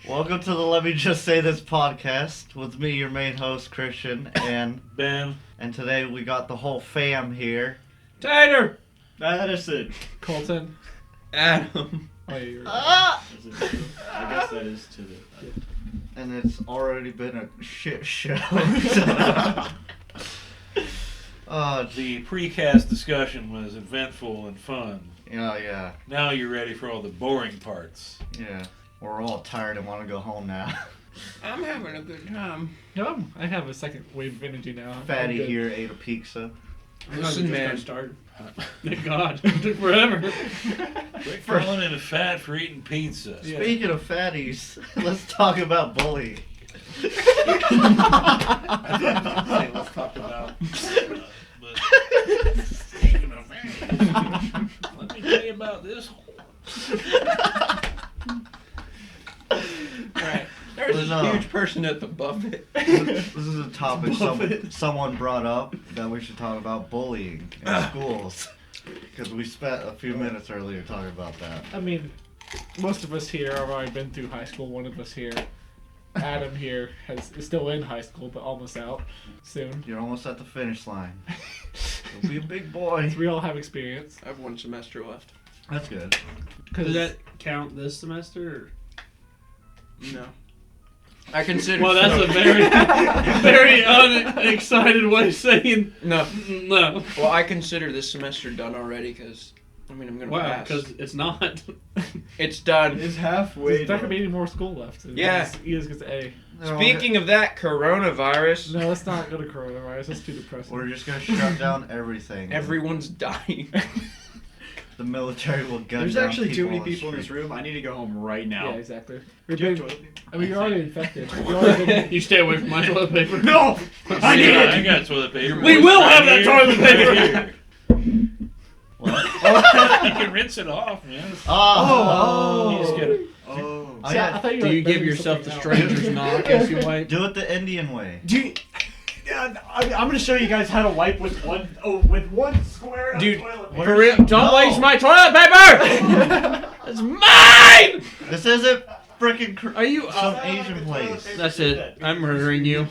Welcome to the Let Me Just Say This podcast with me, your main host, Cristian, and Ben. And today we got the whole fam here. Tater! Addison. Colton. Adam. Oh, you're Ah! I guess that is to the... And it's already been a shit show. The precast discussion was eventful and fun. Yeah. Now you're ready for all the boring parts. Yeah. We're all tired and want to go home now. I'm having a good time. No, I have a second wave of energy now. Fatty here ate a pizza. Listen, man. Thank God. It took forever. Quit calling it a fat for eating pizza. Yeah. Speaking of fatties, let's talk about Bully. Let's talk about... but speaking of man, let me tell you about this. Alright. There's this huge person at the buffet. This is a topic someone brought up that we should talk about bullying in schools. Because we spent a few minutes earlier talking about that. I mean, most of us here have already been through high school. One of us here, Adam here, is still in high school, but almost out soon. You're almost at the finish line. You'll be a big boy. We all have experience. I have 1 semester left. That's good. Does that count this semester? Or? No. I consider... Well, that's a very, very unexcited way of saying No. no. Well, I consider this semester done already because, I mean, I'm going to Wow, pass. because it's not. It's done. It's halfway There's not going to be any more school left. Yeah. You just get to A. Speaking of that, coronavirus. No, let's not go to coronavirus. That's too depressing. We're just going to shut down everything. Everyone's dying. The military will gun There's down actually too many on the people in this street. room. I need to go home right now. Yeah, exactly. Do you have toilet paper? I mean, you're already infected. You're already been, You stay away from my toilet paper. No! I need I it! got toilet paper. We will have that Right toilet paper. here. What? You can rinse it off, man. Oh! You just get it. Oh. I See, I got- thought you Do were you give banging yourself the something out. stranger's knock as you wipe? Do it the Indian way. Do you... I'm going to show you guys how to wipe with one square of Dude, toilet What paper. For real, don't No. waste my toilet paper! It's mine! This isn't freaking Are you... some Asian place. That's it. I'm murdering you.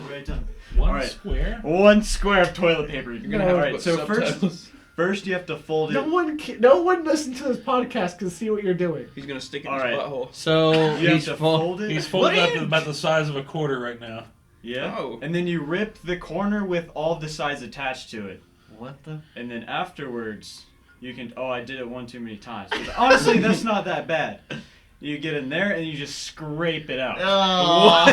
One Alright. square? 1 square of toilet paper. You're gonna No, have. Alright, but so subtitles. first you have to fold it. No one listening to this podcast can see what you're doing. He's going to stick it in All his right. butthole. So, You have he's to full. fold it. He's folded What up are you- about the size of a quarter right now. Yeah. Oh. And then you rip the corner with all the sides attached to it. What the? And then afterwards, you can... Oh, I did it one too many times. But honestly, that's not that bad. You get in there and you just scrape it out. Oh.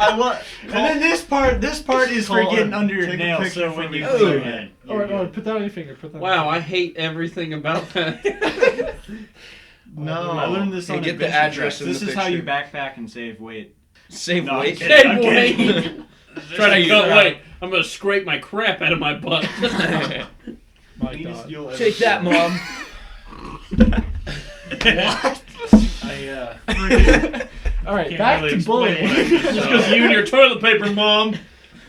I want. And then this part is for Colton, getting under your take a nails. picture So for when me. you Oh. clean it, you're Oh, good. put that on your finger. Put that. Wow, I hate everything about that. No. I learned this Hey, on get the Adventure address Tracks. in This the is how you picture. backpack and save weight. Save No, weight. I'm kidding. Save weight. Try to use Cut that. weight. I'm gonna scrape my crap out of my butt. My Cleanest God. you'll ever Take that, see. Mom. All right, Can't back really to explain bullying. what I just Just saw. because you and your toilet paper, Mom.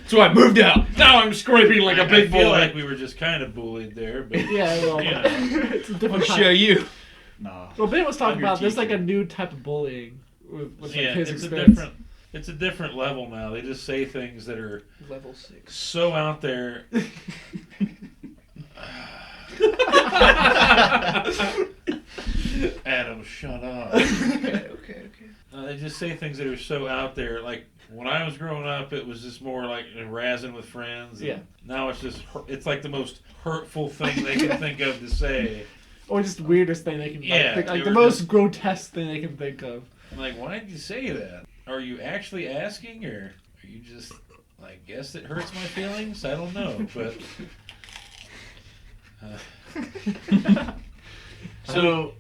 So I moved out. Now I'm scraping like a big I feel boy. like we were just kind of bullied there, but Yeah, well, You know. it's a I'll different show type. you. Nah. Well, Ben was talking I'm your about there's like a teacher. new type of bullying with like yeah, his it's experience. a different level now. They just say things that are Level 6. so out there. Adam, shut up. Okay. They just say things that are so out there. Like when I was growing up, it was just more like razzing with friends. Yeah. Now it's like the most hurtful thing they can think of to say. Or just weirdest thing they can Yeah, think, like they the were most grotesque thing they can think of. I'm like, why did you say that? Are you actually asking, or are you just like, guess it hurts my feelings? I don't know, but. So,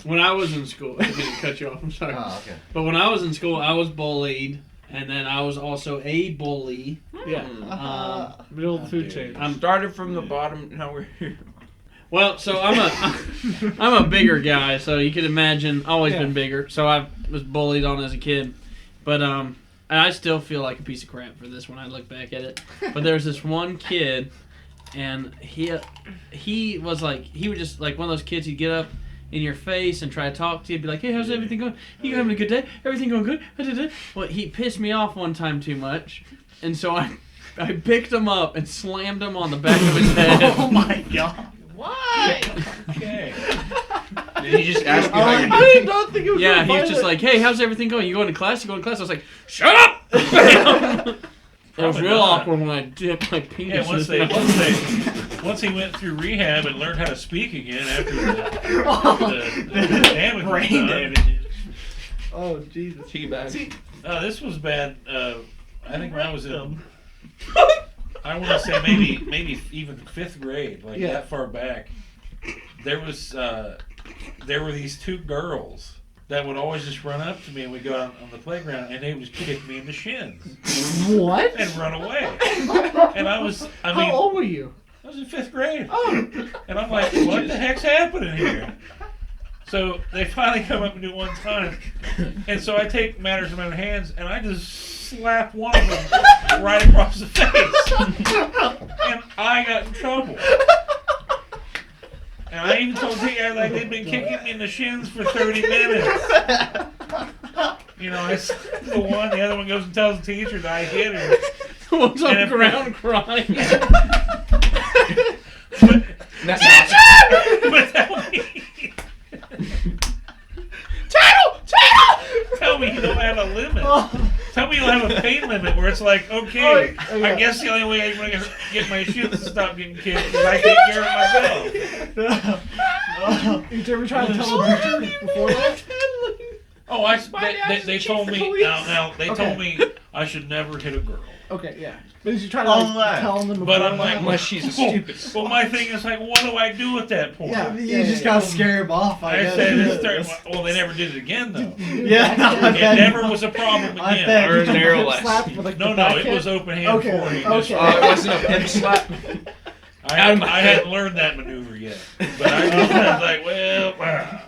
when I was in school, I didn't cut you off, I'm sorry. Oh, okay. But when I was in school, I was bullied, and then I was also a bully. Yeah. Middle of the food chain. I'm Started from the bottom, now we're here. Well, so I'm a bigger guy, so you can imagine. Always been bigger, so I was bullied on as a kid, but and I still feel like a piece of crap for this when I look back at it. But there's this one kid, and he was like, he would just like one of those kids. He'd get up in your face and try to talk to you, be like, hey, how's everything going? You having a good day? Everything going good? Well, he pissed me off one time too much, and so I picked him up and slammed him on the back of his head. Oh my god. Why? Okay. Did he just ask you how you're I doing? did not think it was Yeah, gonna he was find just it. like, hey, how's everything going? You going to class? I was like, shut up! It was real awkward when I dipped my penis. Once he went through rehab and learned how to speak again after the damage was Brain done. damage. Oh Jesus. Teabag. This was bad. I think when I was in, I want to say maybe even 5th grade, like Yeah. that far back. There were these 2 girls that would always just run up to me and we'd go out on the playground and they would just kick me in the shins What? and run away. And I How mean, old were you? I was in 5th grade. Oh. And I'm like, what the heck's happening here? So they finally come up and do one time. And so I take matters in my own hands and I just slap one of them right across the face. And I got in trouble. And I even told the guy like they'd been kicking me in the shins for 30 minutes. You know, I slapped the one, the other one goes and tells the teacher that I hit her. The one's on And the if- ground crying. That's awesome. But tell me you don't have a limit. Tell me you have a pain limit where it's like, okay, I guess the only way I'm going to get my shins to stop getting kicked is I take care of myself. Did you ever try to tell the teacher before that? Oh, they told me, now they told me I should never hit a girl. Okay, yeah. But did you try to like, tell them before But I'm like, that? Unless she's a stupid well, my thing is like, what do I do at that point? Yeah. You just gotta scare him off, I I guess. said, well, they never did it again, though. Yeah, I It bet. never was a problem I again. bet. Or a narrow Slap less. with, like, No, the no, back it hand? was open hand Okay, for you. okay. Oh, it wasn't a pimp slap? I hadn't learned that maneuver yet. But I was like, well,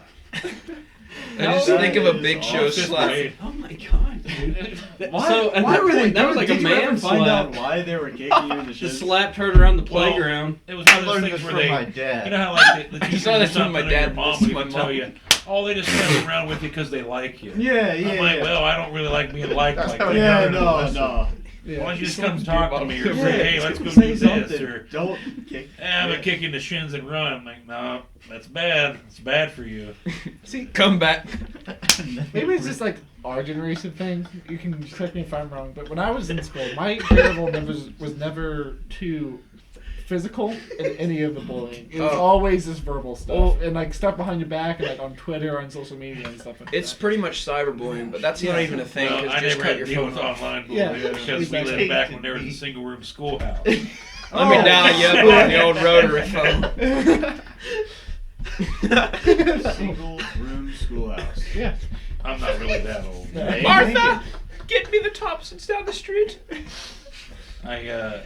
I just think of a Big Show fifth slap. grade. Oh my god, dude. Why, So, at why that were they point, that was doing- like a did you ever man find slap. out why they were kicking you in the Just shins? slapped her around the Well, playground. It was one I of those learned things this where from they, my dad. you know how like the I teacher saw or this from something my or your dad. mom This would is my even tell mom. you, oh, they just mess around with you because they like you. Yeah, yeah, I'm like, yeah. well, I don't really like being liked That's like how that. it Yeah, is. no. Yeah. Why don't you just come talk to me or Yeah, say, hey, let's go say do something. this? Or, Don't kick. I'm gonna kick you in the shins and run. I'm like, no, that's bad. It's bad for you. See, Come back. maybe it's just like our generation thing. You can correct me if I'm wrong, but when I was in school, my grade level was never too physical in any of the bullying. It was Oh. always this verbal stuff Well- and like stuff behind your back and like on Twitter or on social media and stuff like It's that. pretty much cyberbullying, but that's not Yeah. even a thing. Well, 'Cause I just never cut had your to deal phone with off. online Yeah, bullying because we exactly. lived back when there was a single room schoolhouse. Let me Oh. dial you up on the old rotary phone. Single room schoolhouse. Yeah. I'm not really that old. Yeah. Martha, get me the Thompsons down the street. I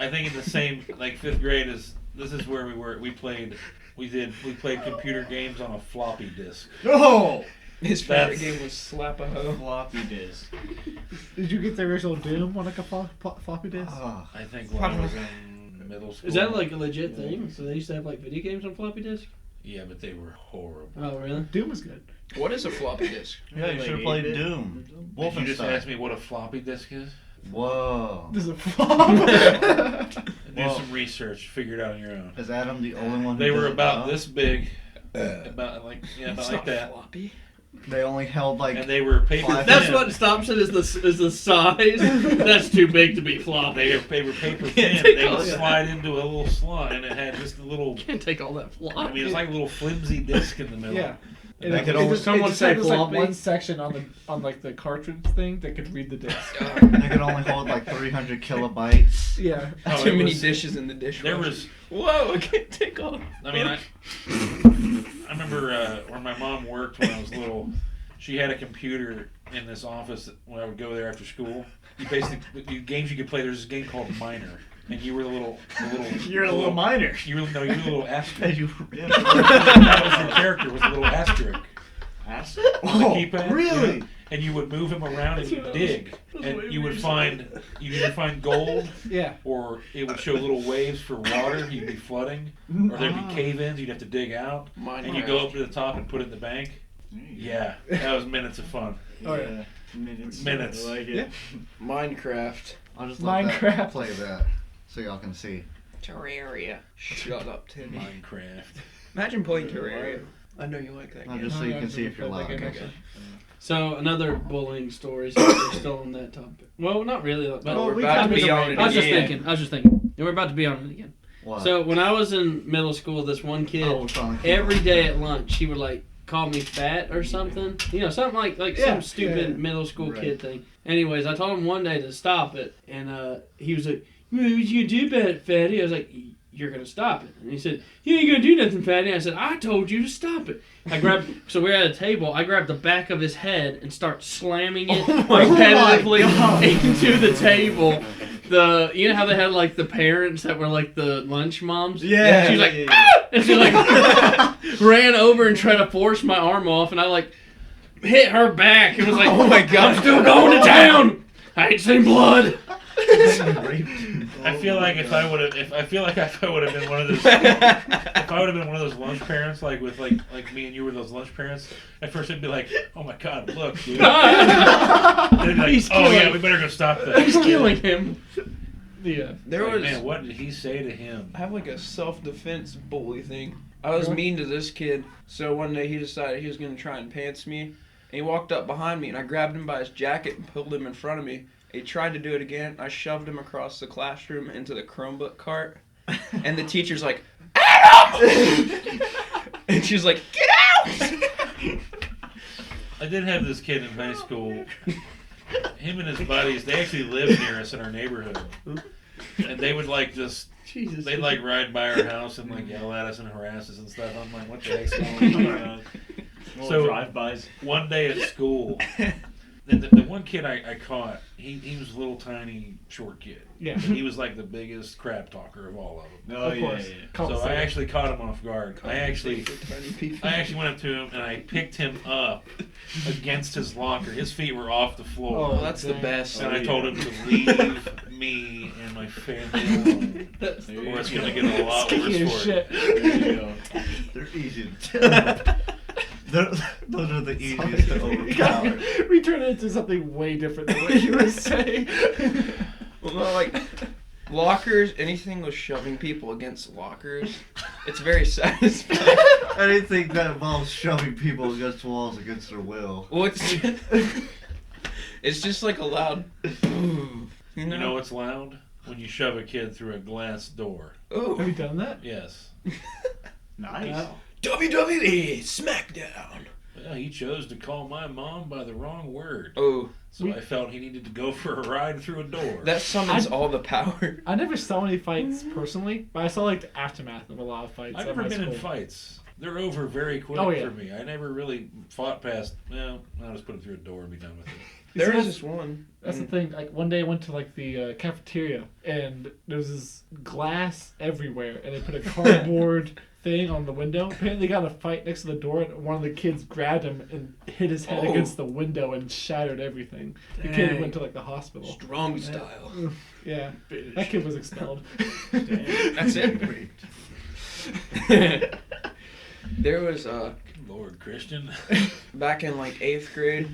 think in the same like 5th grade is this is where we were. We played computer games on a floppy disk. No! His favorite That's- game was Slap a Ho. Floppy disk. Did you get the original Doom on like a floppy disk? Oh. I think when I was in middle school. Is that like a legit thing? So they used to have like video games on floppy disk? Yeah, but they were horrible. Oh, really? Doom was good. What is a floppy disk? Yeah, you should have played Doom. Did you just ask Wolfenstein. me what a floppy disk is? Whoa. There's a flop. Do Well- some research. Figure it out on your own. Is Adam the only one who They were doesn't about know? this big, about like that, Floppy. They only held like. and they were paper thin. That's what stops it is the size. That's too big to be floppy. They were paper Can't thin. take They all would that. slide into a little slot, and it had just a little. Can't take all that I floppy. mean, it's like a little flimsy disc in the middle. Yeah. And they could always- someone say had this, like, floppy? one section on like the cartridge thing that could read the disc. They could only hold like 300 kilobytes. Yeah. Oh, Too it many was- dishes in the dishwasher. There was. Whoa, I can't take all. I mean, I remember where my mom worked when I was little. She had a computer in this office when I would go there after school. You basically games you could play. There's this game called Miner, and you were the little. You're a little minor. You were the little asterisk. You- That was your character was a little asterisk. Ass? on the keypad. really? Yeah. And you would move him around and you'd dig, and you would either find gold, Yeah. or it would show little waves for water. You'd be flooding, or there'd be cave-ins you'd have to dig out, and you go up to the top and put it in the bank. Yeah, that was minutes of fun. Oh, yeah. Minutes. Minutes. I like it. Yeah. Minecraft. I'll just let that Minecraft. play that so y'all can see. Terraria. Shut up, Timmy. Minecraft. Imagine playing Terraria. I know you like that Not game. just so you can see if you're live. Okay. So another bullying story. So we're still on that topic. Well, not really. But We're about to be on it I was just again. thinking. And we're about to be on it again. What? So when I was in middle school, this one kid, Oh, it's on. every day at lunch, he would like call me fat or something. You know, something like some stupid middle school kid thing. Anyways, I told him one day to stop it, and he was like, "What you do about it, fatty?" I was like, "You're gonna stop it." And he said, "You ain't gonna do nothing, fatty." I said, "I told you to stop it." So we're at a table. I grabbed the back of his head and start slamming it repetitively into the table. You know how they had like the parents that were like the lunch moms? Yeah. She was like, "Ah!" And she like ran over and tried to force my arm off, and I like hit her back. It was like, Oh my God. I'm still going to town. I ain't seen blood. I feel like if I would have been one of those, if I would have been one of those lunch parents, like with like me and you were those lunch parents, at first I'd be like, "Oh my God, look, dude!" And they'd be like, He's "Oh yeah, killing- we better go stop that." He's killing him. Yeah. There Like, was. man, what did he say to him? I have like a self-defense bully thing. I was mean to this kid, so one day he decided he was going to try and pants me. And he walked up behind me, and I grabbed him by his jacket and pulled him in front of me. He tried to do it again. I shoved him across the classroom into the Chromebook cart. And the teacher's like, "Adam!" And she's like, "Get out!" I did have this kid in high school. Him and his buddies, they actually lived near us in our neighborhood, and they would like just. Jesus. They'd like ride by our house and like yell at us and harass us and stuff. I'm like, what the heck's going on? So drive-bys. One day at school, the one kid I caught, he was a little tiny short kid. Yeah. And he was like the biggest crap talker of all of them. Oh, Of course. So I actually caught him off guard. I actually went up to him and I picked him up against his locker. His feet were off the floor. Oh, that's the best. And I told him to leave me and my family alone, or it's gonna get a lot worse Skinny as for shit. it. There you go. They're easy to Those are the easiest to overpower. We turned it into something way different than what you were saying. Well, no, like lockers, anything with shoving people against lockers, it's very satisfying. Anything that involves shoving people against walls against their will. Well, it's just like a loud. You know what's loud? When you shove a kid through a glass door. Have Oh, you done that? Yes. Nice. WWE SmackDown. Well, he chose to call my mom by the wrong word. Oh, So I felt he needed to go for a ride through a door. that summons all the power. I never saw any fights personally, but I saw like the aftermath of a lot of fights. I've at never my been in school. fights. They're over very quick Oh, yeah. for me. I never really fought past, well, I'll just put it through a door and be done with it. There See, was that's- this one. That's the thing. Like one day I went to like the cafeteria and there was this glass everywhere, and they put a cardboard thing on the window. Apparently, they got in a fight next to the door, and one of the kids grabbed him and hit his head Oh. against the window and shattered everything. The Dang. kid went to like the hospital. Strong style. Yeah, that kid was expelled. That's it. There was Lord, Christian. back in like 8th grade.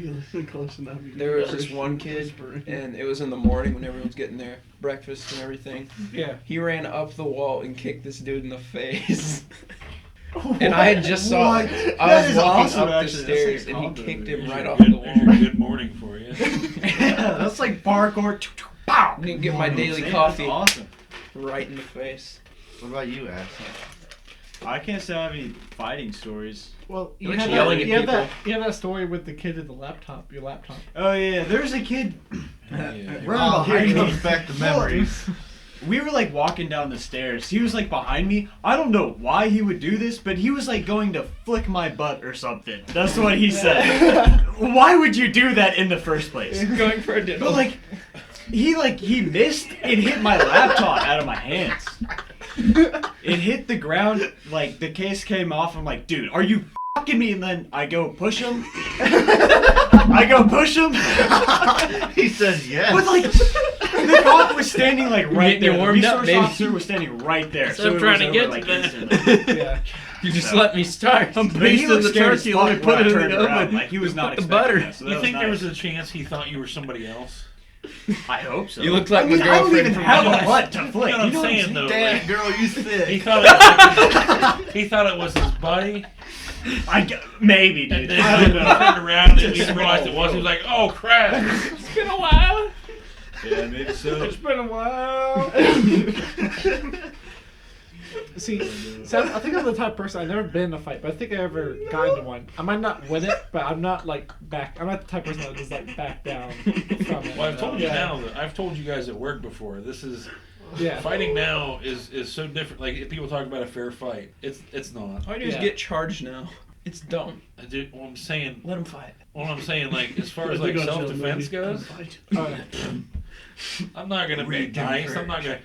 There was this one kid, and it was in the morning when everyone's getting their breakfast and everything. Yeah. He ran up the wall and kicked this dude in the face. And I had just saw What? I That was is walking awesome, up the actually. That's stairs like and he combo kicked movie. him right There's off your the good- there's wall. your good morning for you. Yeah, that's like parkour. Pow! I didn't get my daily That's coffee awesome. right in the face. What about you, Addison? I can't say I have any fighting stories. Well, you Like have, yelling that, at you, have people. that, you have that story with the kid at the laptop, your laptop. Oh yeah, there's a kid. Yeah. Running Oh, here behind me. comes back to memories. We were like walking down the stairs. He was like behind me. I don't know why he would do this, but he was like going to flick my butt or something. That's what he said. Why would you do that in the first place? Going for a dinner. But like he missed and hit my laptop out of my hands. It hit the ground, like the case came off. I'm like, dude, are you blocking me, and then I go push him. I go push him. He said yes. But like, the cop was standing like right Getting there. warmed The up, resource baby. officer was standing right there. So I'm it trying was to get over, to like, that. instantly. Yeah. You just let me start. I'm But he basting looked the scared as turkey. fuck Let me put when it I in turned the around. oven. Like he was not Put the expecting butter. that, so You that think was there nice. was a chance he thought you were somebody else? I hope so. You look like I mean, my I don't girlfriend even from have Dallas. a butt to flick. You know what I'm what saying, though? Damn, Like, girl, you he thick. thought it was his buddy. Maybe, And dude. then I he don't know. turned around and he realized it was. He was like, "Oh crap!" It's been a while. Yeah, maybe so. It's been a while. See, so I think I'm the type of person. I've never been in a fight, but I think I ever got into one. I might not win it, but I'm not like back. I'm not the type of person that just like back down from it. Well, I've told you Yeah. now that I've told you guys at work before. This is Yeah. fighting now is so different. Like if people talk about a fair fight, it's not. All you do is Yeah. get charged now. It's dumb. What I'm saying, Let him fight. what I'm saying, like as far as like self-defense goes, I'm not gonna be nice. I'm not gonna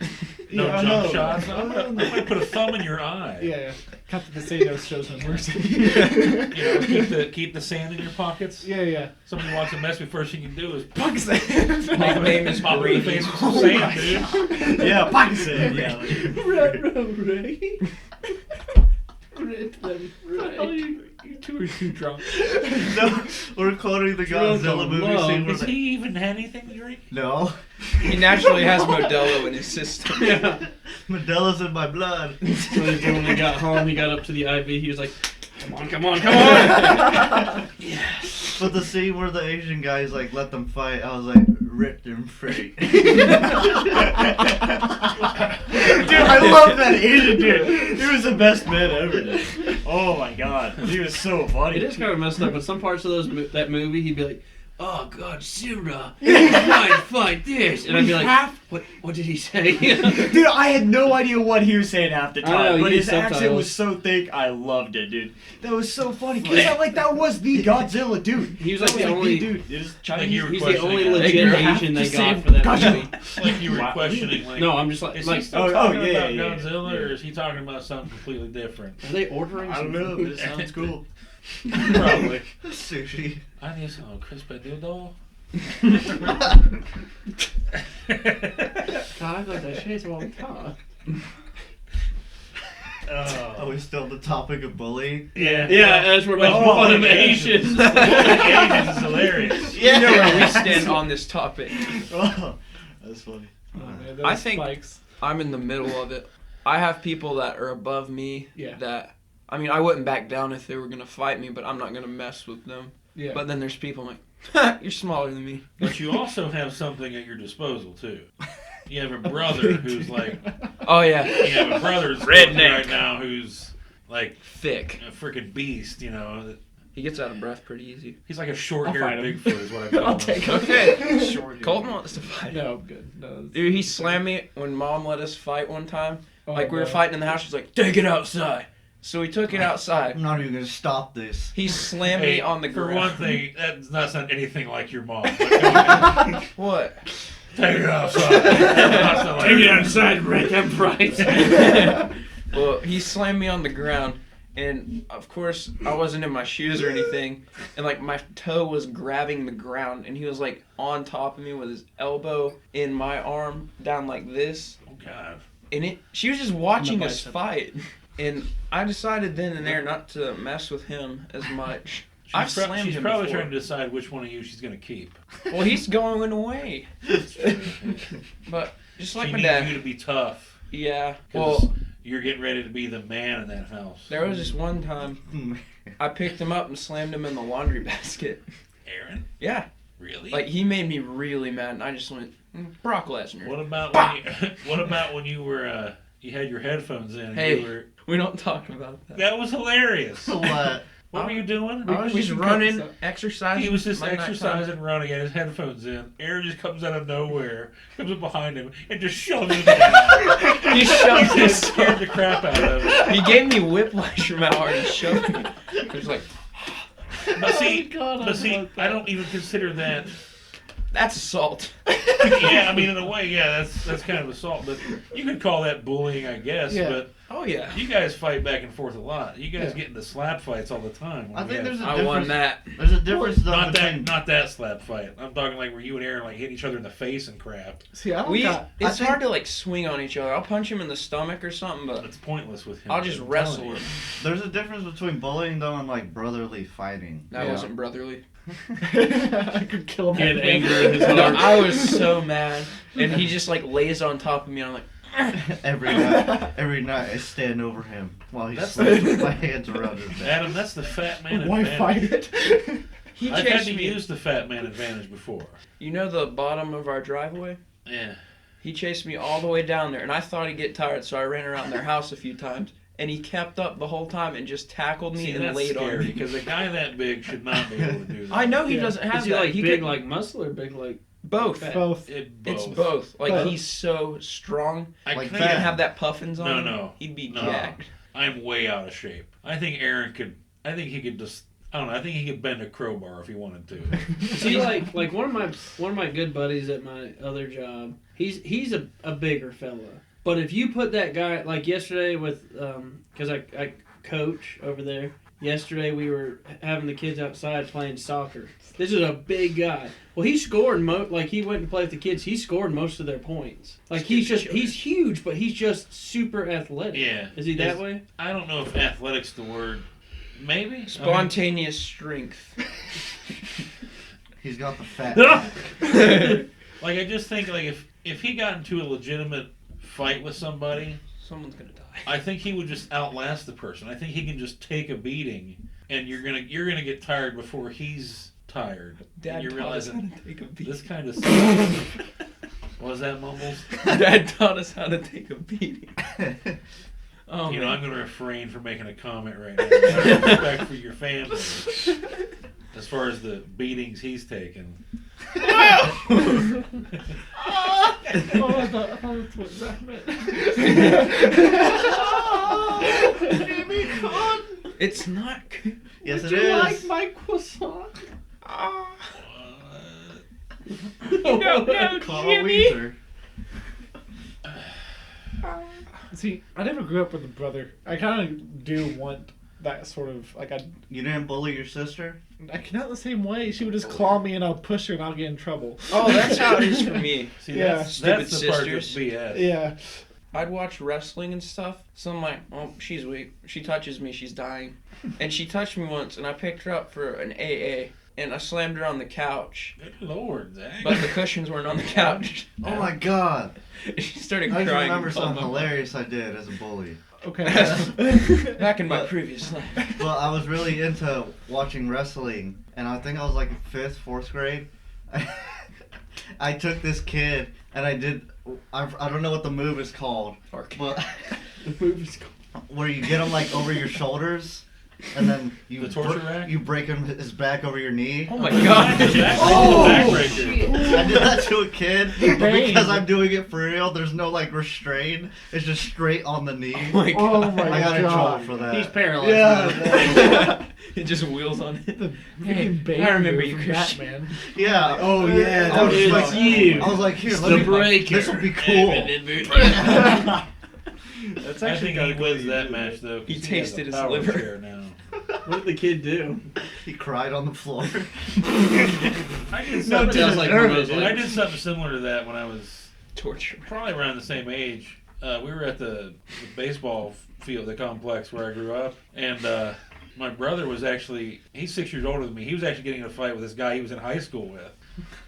no Yeah, I jump know. shots. I'm gonna put a thumb in your eye. Yeah. Captain Casino shows no mercy. You know, keep the sand in your pockets. Yeah. Somebody wants to mess with, first thing you can do is Pakistan. My name is pop in the Brady. face with some sand, dude. Yeah, Pakistan. Yeah. You two are too drunk. No, we're quoting the Drunk Godzilla on movie love. scene where Does he even have anything to drink? No. He naturally has Modelo in his system. Yeah. Modelo's in my blood. So when we got home, he got up to the IV. He was like, "Come on, come on!" But the scene where the Asian guy's like, let them fight, I was like, rip them free. Dude, I love that Asian dude. He was the best man ever, dude. Oh my god, he was so funny. It is kind of messed up, but some parts of that movie, he'd be like, "Oh God, Surah, fight this," and I'd be like, "What did he say?" Dude, I had no idea what he was saying half the I know, time, he but used his accent subtitles. was so thick, I loved it, dude. That was so funny, because that was the Godzilla dude. He was That like the only- dude. It was Chinese. you were He's the only questioning legit You're half Asian the they got same for that Godzilla. movie. Like you were Wow. questioning, like, No, I'm just like, is he still oh, talking yeah, about yeah, Godzilla, yeah. or is he talking about something completely different? are they ordering? I don't some know, food? but it sounds cool. Probably. Sushi. I need some crispy noodle. God, I thought that shit's all the time. Are we still on the topic of bullying? Yeah. Yeah, that's where making Oh, fun of yeah. Asians. Asians is hilarious. You know where we stand on this topic. Oh, that's funny. Oh, man, those I think- spikes. I'm in the middle of it. I have people that are above me Yeah. that, I mean, I wouldn't back down if they were going to fight me, but I'm not going to mess with them. Yeah. But then there's people I'm like, ha, you're smaller than me. But you also have something at your disposal too. You have a brother who's like, Oh, yeah. you have a brother who's Redneck. right now who's like Thick. a freaking beast. You know, He gets out of breath pretty easy. he's like a I'll short-haired fight him. Bigfoot is what I call I'll him. take it. Okay. Short Colton wants to fight. No, I'm good. No, it's- Dude, he slammed me when Mom let us fight one time. Oh, Like, we were no. fighting in the house. She's like, take it outside. So we took it outside. I'm not even gonna stop this. He slammed me on the For ground. one thing, that does not sound anything like your mom. What? Take it outside. That's not like- Take it outside, break them price. Well, he slammed me on the ground, and of course, I wasn't in my shoes or anything, and like my toe was grabbing the ground, and he was like on top of me with his elbow in my arm, down like this, Oh God. and she was just watching In the us bicep. fight, and I decided then and there not to mess with him as much. I've slammed She's him probably before. trying to decide which one of you she's gonna keep. Well, he's going away, but just like she my needs dad. you to be tough. Yeah. 'Cause Well, you're getting ready to be the man in that house. there was this one time I picked him up and slammed him in the laundry basket. Aaron? Yeah. Really? Like, he made me really mad, and I just went, Brock Lesnar. what about when you, what about when you were you had your headphones in and Hey. you were We don't talk about that. that was hilarious. What? What were you doing? I was we just should cut running, this up. exercising. He was just my nighttime. exercising, running, and his headphones in. Aaron just comes out of nowhere, comes up behind him, and just shoves him down. He shoved He his scared the crap out of him. He gave me whiplash from how hard he shoved me. It was like, But see, God, I love I don't even consider that That's assault. Yeah, I mean, in a way, yeah, that's kind of assault. But you could call that bullying, I guess. Yeah. But Oh yeah. you guys fight back and forth a lot. You guys get into slap fights all the time. I think there's a I difference. won that. There's a difference though not between. that slap fight. I'm talking like where you and Aaron like hit each other in the face and crap. See, I don't We got. it's think- hard to like swing on each other. I'll punch him in the stomach or something, but It's pointless with him. I'll just I'm wrestle telling you. him. There's a difference between bullying though and like brotherly fighting. That Yeah. wasn't brotherly. I could kill him. He had right anger now. in his heart. I was so mad, and he just like lays on top of me, and I'm like, Every night I stand over him while he That's sleeps with my hands around his neck. Adam, that's the fat man Why advantage. fight it? he I've had chased to me. use the fat man advantage before. You know the bottom of our driveway? Yeah. He chased me all the way down there, and I thought he'd get tired, so I ran around their house a few times, and he kept up the whole time and just tackled me See, and that's laid on scary me. because a guy that big should not be able to do that. I know he Yeah. doesn't have Is he that. like he big could- like muscle or big like both. fat? Both. It's both. both. Like Both. he's so strong. I Like He think that. didn't have that puffins on No, him. no. He'd be No. jacked. I'm way out of shape. I think Aaron could. I think he could just. I don't know. I think he could bend a crowbar if he wanted to. See, like one of my good buddies at my other job. He's a bigger fella. But if you put that guy like yesterday with because I coach over there. Yesterday we were having the kids outside playing soccer. This is a big guy. Well, he scored like he went and played with the kids. He scored most of their points. Like he's huge, but he's just super athletic. Yeah. Is he that way? I don't know if athletic's the word. Maybe. Spontaneous strength. He's got the fat back. Like I just think like if he got into a legitimate fight with somebody, Someone's gonna die. I think he would just outlast the person. I think he can just take a beating, and you're gonna get tired before he's tired. Dad and you're taught us how realizing to take a beating. this kind of stuff. Was that Mumbles? Dad taught us how to take a beating. Oh, You know, man. I'm going to refrain from making a comment right now. Out of respect for your family. As far as the beatings he's taken. Oh, I thought that's what Zach meant. It's not good. Yes, Would it you is. like my croissant? No, Carl Jimmy. Weezer. See, I never grew up with a brother. I kind of do want that sort of like You didn't bully your sister? I cannot the same way. She would just claw me and I'll push her and I'll get in trouble. Oh, that's how it is for me. See, Yeah. that's Stupid the part that's sisters. BS. Yeah. I'd watch wrestling and stuff. So I'm like, oh, she's weak. She touches me, she's dying. And she touched me once, and I picked her up for an AA, and I slammed her on the couch. Good Lord, Zach. But the cushions weren't on the couch. Oh my god. She started I just crying. remember and called something my mom. hilarious I did as a bully. Okay. Back in my But- previous life. Well, I was really into watching wrestling, and I think I was like 5th, 4th grade. I took this kid, and I don't know what the move is called, but The movie's where you get him like over your shoulders, and then you The torture rack? you break him his back over your knee. Oh my god. Oh, backbreaker. I did that to a kid, but Bang. because I'm doing it for real, there's no like restraint. It's just straight on the knee. Oh my god. Oh my I got in trouble god. for that. He's paralyzed. Yeah. It just wheels on it. The freaking baby I remember move you, from Cristian. Batman. Yeah. Oh, yeah, I was it's like, you. I was like, here, It's let the me. breaker. This will be cool. That's I actually think kind he of cool. wins that match, though. 'cause He has tasted a his power liver. chair now. What did the kid do? He cried on the floor. I did No, something, sounds like one of those I did something similar to that when I was Torture. probably around the same age. We were at the baseball field, the complex where I grew up, and my brother was he's 6 years older than me. He was actually getting in a fight with this guy he was in high school with.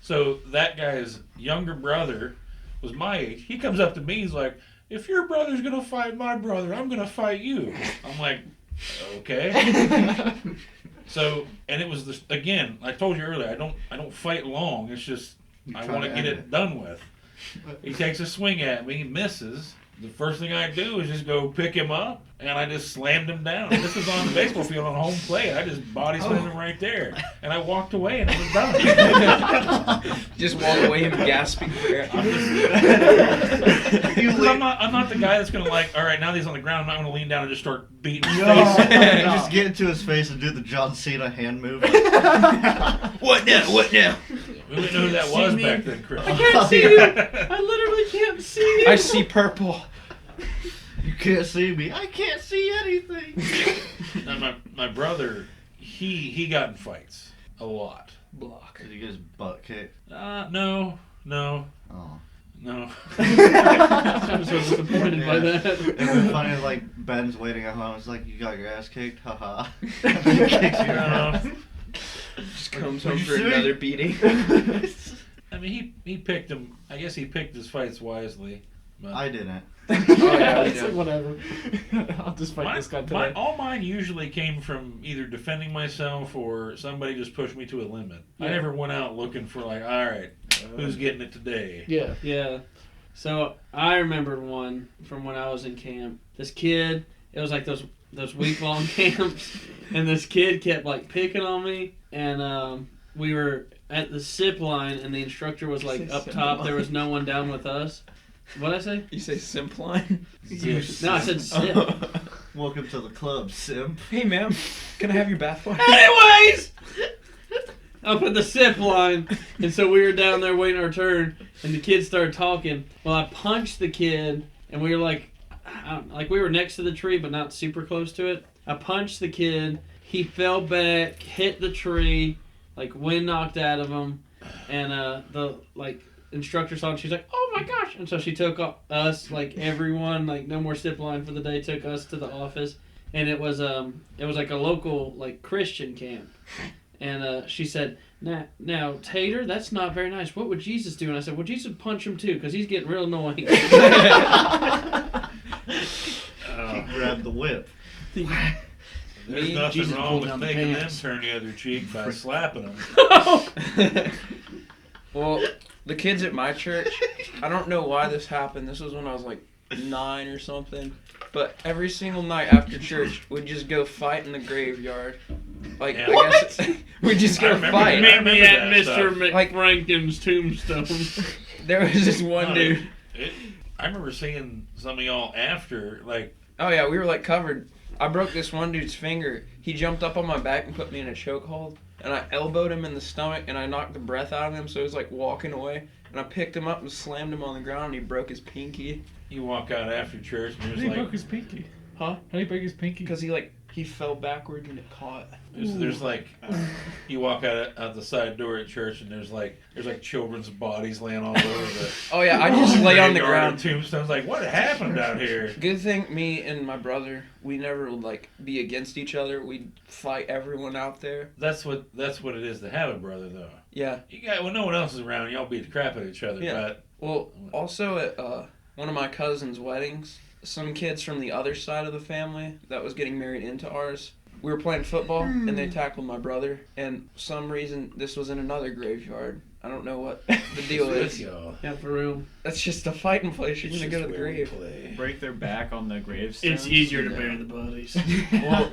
So that guy's younger brother was my age. He comes up to me, he's like, if your brother's going to fight my brother, I'm going to fight you. I'm like, okay. So, and it was again, I told you earlier, I don't fight long. It's just, I try want to to get end it done with. He takes a swing at me, misses. The first thing I do is just go pick him up, and I just slammed him down. This was on the baseball field on home plate. I just body slammed him right there, and I walked away, and it was done. Just walk away and gasping for air. Because I'm not the guy that's gonna like, all right, now that he's on the ground, I'm not gonna lean down and just start beating his No, face. you just get into his face and do the John Cena hand move. What now? What now? We didn't know who that was back then, Chris. I can't see you. I literally can't see you. I see purple. You can't see me. I can't see anything. Now, my brother, he got in fights a lot. Block. Did he get his butt kicked? No. Oh. No. I'm so disappointed by that. It's funny, like, Ben's waiting at home. It's like, you got your ass kicked? Haha. And then he kicks your ass. Just comes home Would you for see? another beating. I mean, he picked him. I guess he picked his fights wisely. But I didn't. Oh, yeah, we It's like, did. whatever. I'll just fight this guy today. all mine usually came from either defending myself or somebody just pushed me to a limit. I Yeah. never went out looking for like, all right, who's getting it today? Yeah. Yeah. So I remembered one from when I was in camp. This kid, it was like those week-long camps, and this kid kept like picking on me, and we were at the zip line, and the instructor was like up top. There was no one down with us. What'd I say? You say simp line? No, I said zip. Welcome to the club, simp. Hey, ma'am, can I have your bath water? Anyways, up at the zip line, and so we were down there waiting our turn, and the kid started talking. Well, I punched the kid, and we were like we were next to the tree, but not super close to it. I punched the kid. He fell back, hit the tree, like wind knocked out of him, and the instructor saw it. She's like, "Oh my gosh!" And so she took us, like everyone, like no more zip line for the day. Took us to the office, and it was like a local like Christian camp. And she said, now, Tater, that's not very nice. What would Jesus do? And I said, well, Jesus would punch him too, because he's getting real annoying. He grabbed the whip. There's Me, nothing Jesus wrong pulled with down the making them pants. turn the other cheek by slapping them. Well, the kids at my church, I don't know why this happened. This was when I was like 9 or something. But every single night after church, we'd just go fight in the graveyard. Like, Yeah. I guess we'd just I go remember fight. that. Meet me at that Mr. stuff. Like- McFranken's tombstone. There was this one dude. I remember seeing some of y'all after, like, Oh yeah, we were like covered. I broke this one dude's finger. He jumped up on my back and put me in a chokehold. And I elbowed him in the stomach and I knocked the breath out of him, so he was like walking away. And I picked him up and slammed him on the ground and he broke his pinky. you walk out after church and How there's did he like, broke his pinky? Huh? How did he break his pinky? Because he fell backwards and it caught. there's like, you walk out the side door at church and there's like children's bodies laying all over the. Oh yeah, I just lay on the graveyard ground. and tombstones. Like, what happened out here? Good thing me and my brother, we never would like be against each other. We'd fight everyone out there. That's what it is to have a brother, though. Yeah. You got when no one else is around, y'all beat the crap out of each other. Yeah. But Well, also at one of my cousin's weddings, some kids from the other side of the family that was getting married into ours, we were playing football and they tackled my brother. And for some reason, this was in another graveyard. I don't know what the deal with is. y'all. Yeah, for real. That's just a fighting place. You're It's gonna go just to the where we grave. play. Break their back on the gravestones. It's easier to bury the bodies. Well,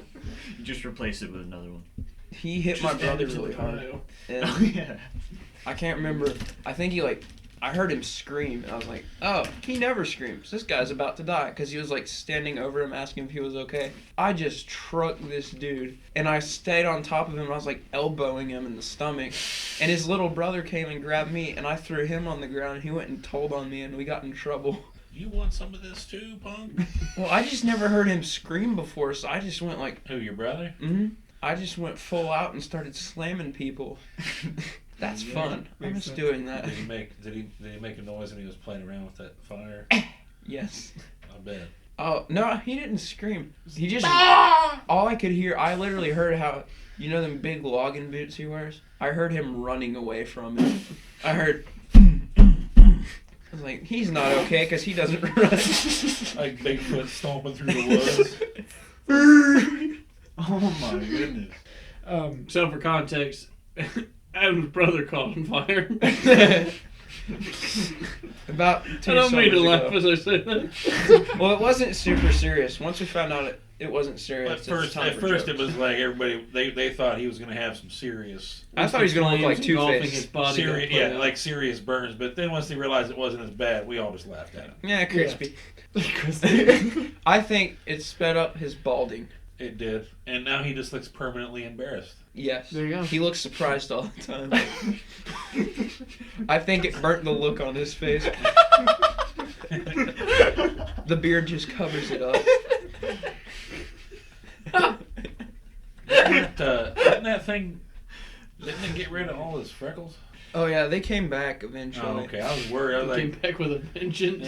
You just replace it with another one. he hit my brother really hard. Oh And yeah. I can't remember. I think I heard him scream, and I was like, oh, he never screams. This guy's about to die, because he was, like, standing over him asking if he was okay. I just trucked this dude, and I stayed on top of him, and I was, like, elbowing him in the stomach. And his little brother came and grabbed me, and I threw him on the ground, and he went and told on me, and we got in trouble. You want some of this too, punk? Well, I just never heard him scream before, so I just went, like, Who, your brother? I just went full out and started slamming people. That's fun. I makes miss sense. doing that. Did he make a noise when he was playing around with that fire? Yes. I bet. Oh, no, he didn't scream. He just... All I could hear, I literally heard how... You know them big logging boots he wears? I heard him running away from it. I heard... I was like, he's not okay because he doesn't run. Like Bigfoot stomping through the woods. Oh my goodness. So for context, Adam's brother caught on fire. About 2 I don't mean to summers laugh ago. as I say that. Well, it wasn't super serious. Once we found out it wasn't serious. At it's first, time for it jokes. was like everybody they thought he was gonna have some serious, I thought he was gonna look like Engulfing his Two-Face. body. like serious burns. But then once they realized it wasn't as bad, we all just laughed at him. Yeah, crispy. Crispy. I think it sped up his balding. It did, and now he just looks permanently embarrassed. Yes. There you go. He looks surprised all the time. I think it burnt the look on his face. The beard just covers it up. Didn't that thing? Didn't it get rid of all his freckles? Oh yeah, they came back eventually. Oh, okay. I was worried. I was Came like, back with a vengeance.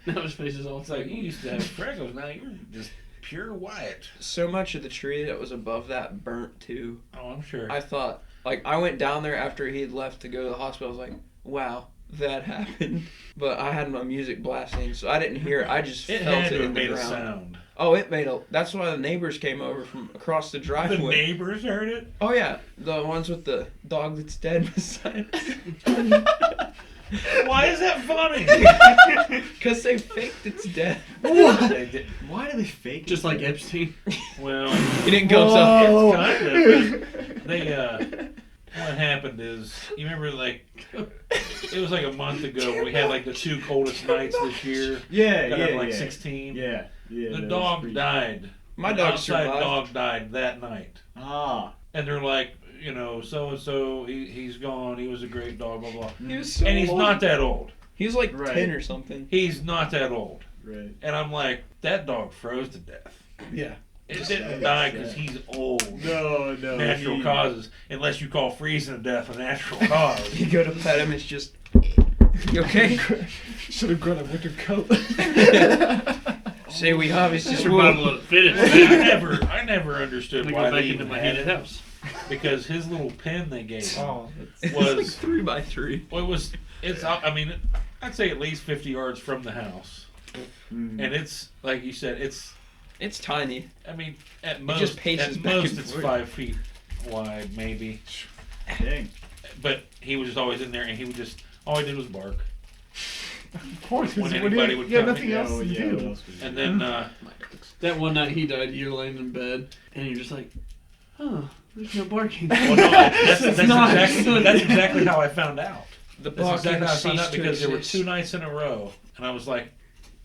Now his face is all it's like you used to have freckles. Now you're just pure white. So much of the tree that was above that burnt too. Oh, I'm sure. I thought, like, I went down there after he had left to go to the hospital. I was like, wow, that happened. But I had my music blasting, so I didn't hear it. I just it felt had it to in have the made a ground. sound. Oh, it made a. That's why the neighbors came over from across the The driveway. neighbors heard it. Oh yeah, the ones with the dog that's dead beside us. Why is that funny? Because they faked its death. They did. Why do they fake just like Epstein. Well, He didn't go Whoa. so. kind of. They what happened is, you remember, like, it was like a month ago when we had like the 2 coldest nights this year. Yeah, Got yeah, up to like yeah. 16. Yeah, yeah. The that was dog pretty- died. My An dog outside survived. dog died that night. Ah. And they're like, you know, so and so, he's gone. He was a great dog, blah blah. He was so And he's old. not that old. He was like Right. 10 or something. He's not that old. Right. And I'm like, that dog froze to death. Yeah. It didn't die because he's old. No. Natural causes, unless you call freezing to death a natural cause. You go to pet him, it's just. You okay? Should have grown a winter coat. Say we obviously Survival of the fittest. I never understood I why go they back even into my had heated it. house. Because his little pen they gave him Oh, It's like was 3x3. well, it's I mean, I'd say at least 50 yards from the house, Mm. and it's like you said, It's tiny. I mean, at most, just paces at back most and it's forth. 5 feet wide, maybe. Dang. But he was just always in there, and he would just all he did was bark. of course. 'cause When what anybody do you, would you have come nothing in, else Oh, to yeah, do. what else would you And do? then That one night he died, you're laying in bed, and you're just like, huh, there's no barking. well, no, that's It's not. exactly how I found out. The That's barking exactly how I found out ceased to because there were exist. 2 nights in a row, and I was like,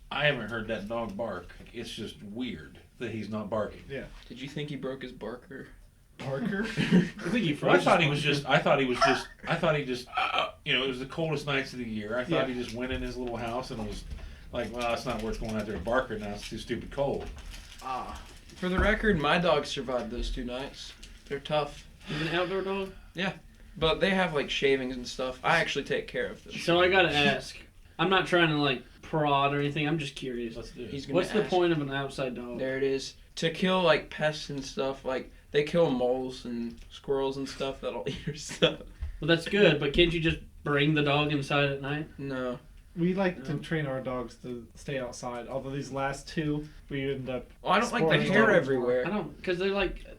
I haven't heard that dog bark. It's just weird that he's not barking. Did you think he broke his barker? Parker? I think he Well, I froze. thought he just, you know, it was the coldest nights of the year. I thought he just went in his little house and was like, well, it's not worth going out there to bark right now. It's too stupid cold. For the record, my dog survived those 2 nights. They're tough. He's an outdoor dog. But they have like shavings and stuff. I actually take care of them. So I gotta ask. I'm not trying to like prod or anything. I'm just curious. Let's do it. He's gonna What's the ask. point of an outside dog? There it is. To kill like pests and stuff. Like they kill moles and squirrels and stuff that'll eat your stuff. Well, that's good, but can't you just bring the dog inside at night? No. We like to train our dogs to stay outside. Although these last 2, we end up. Well, I don't like the Spoilers hair don't. everywhere. I don't, because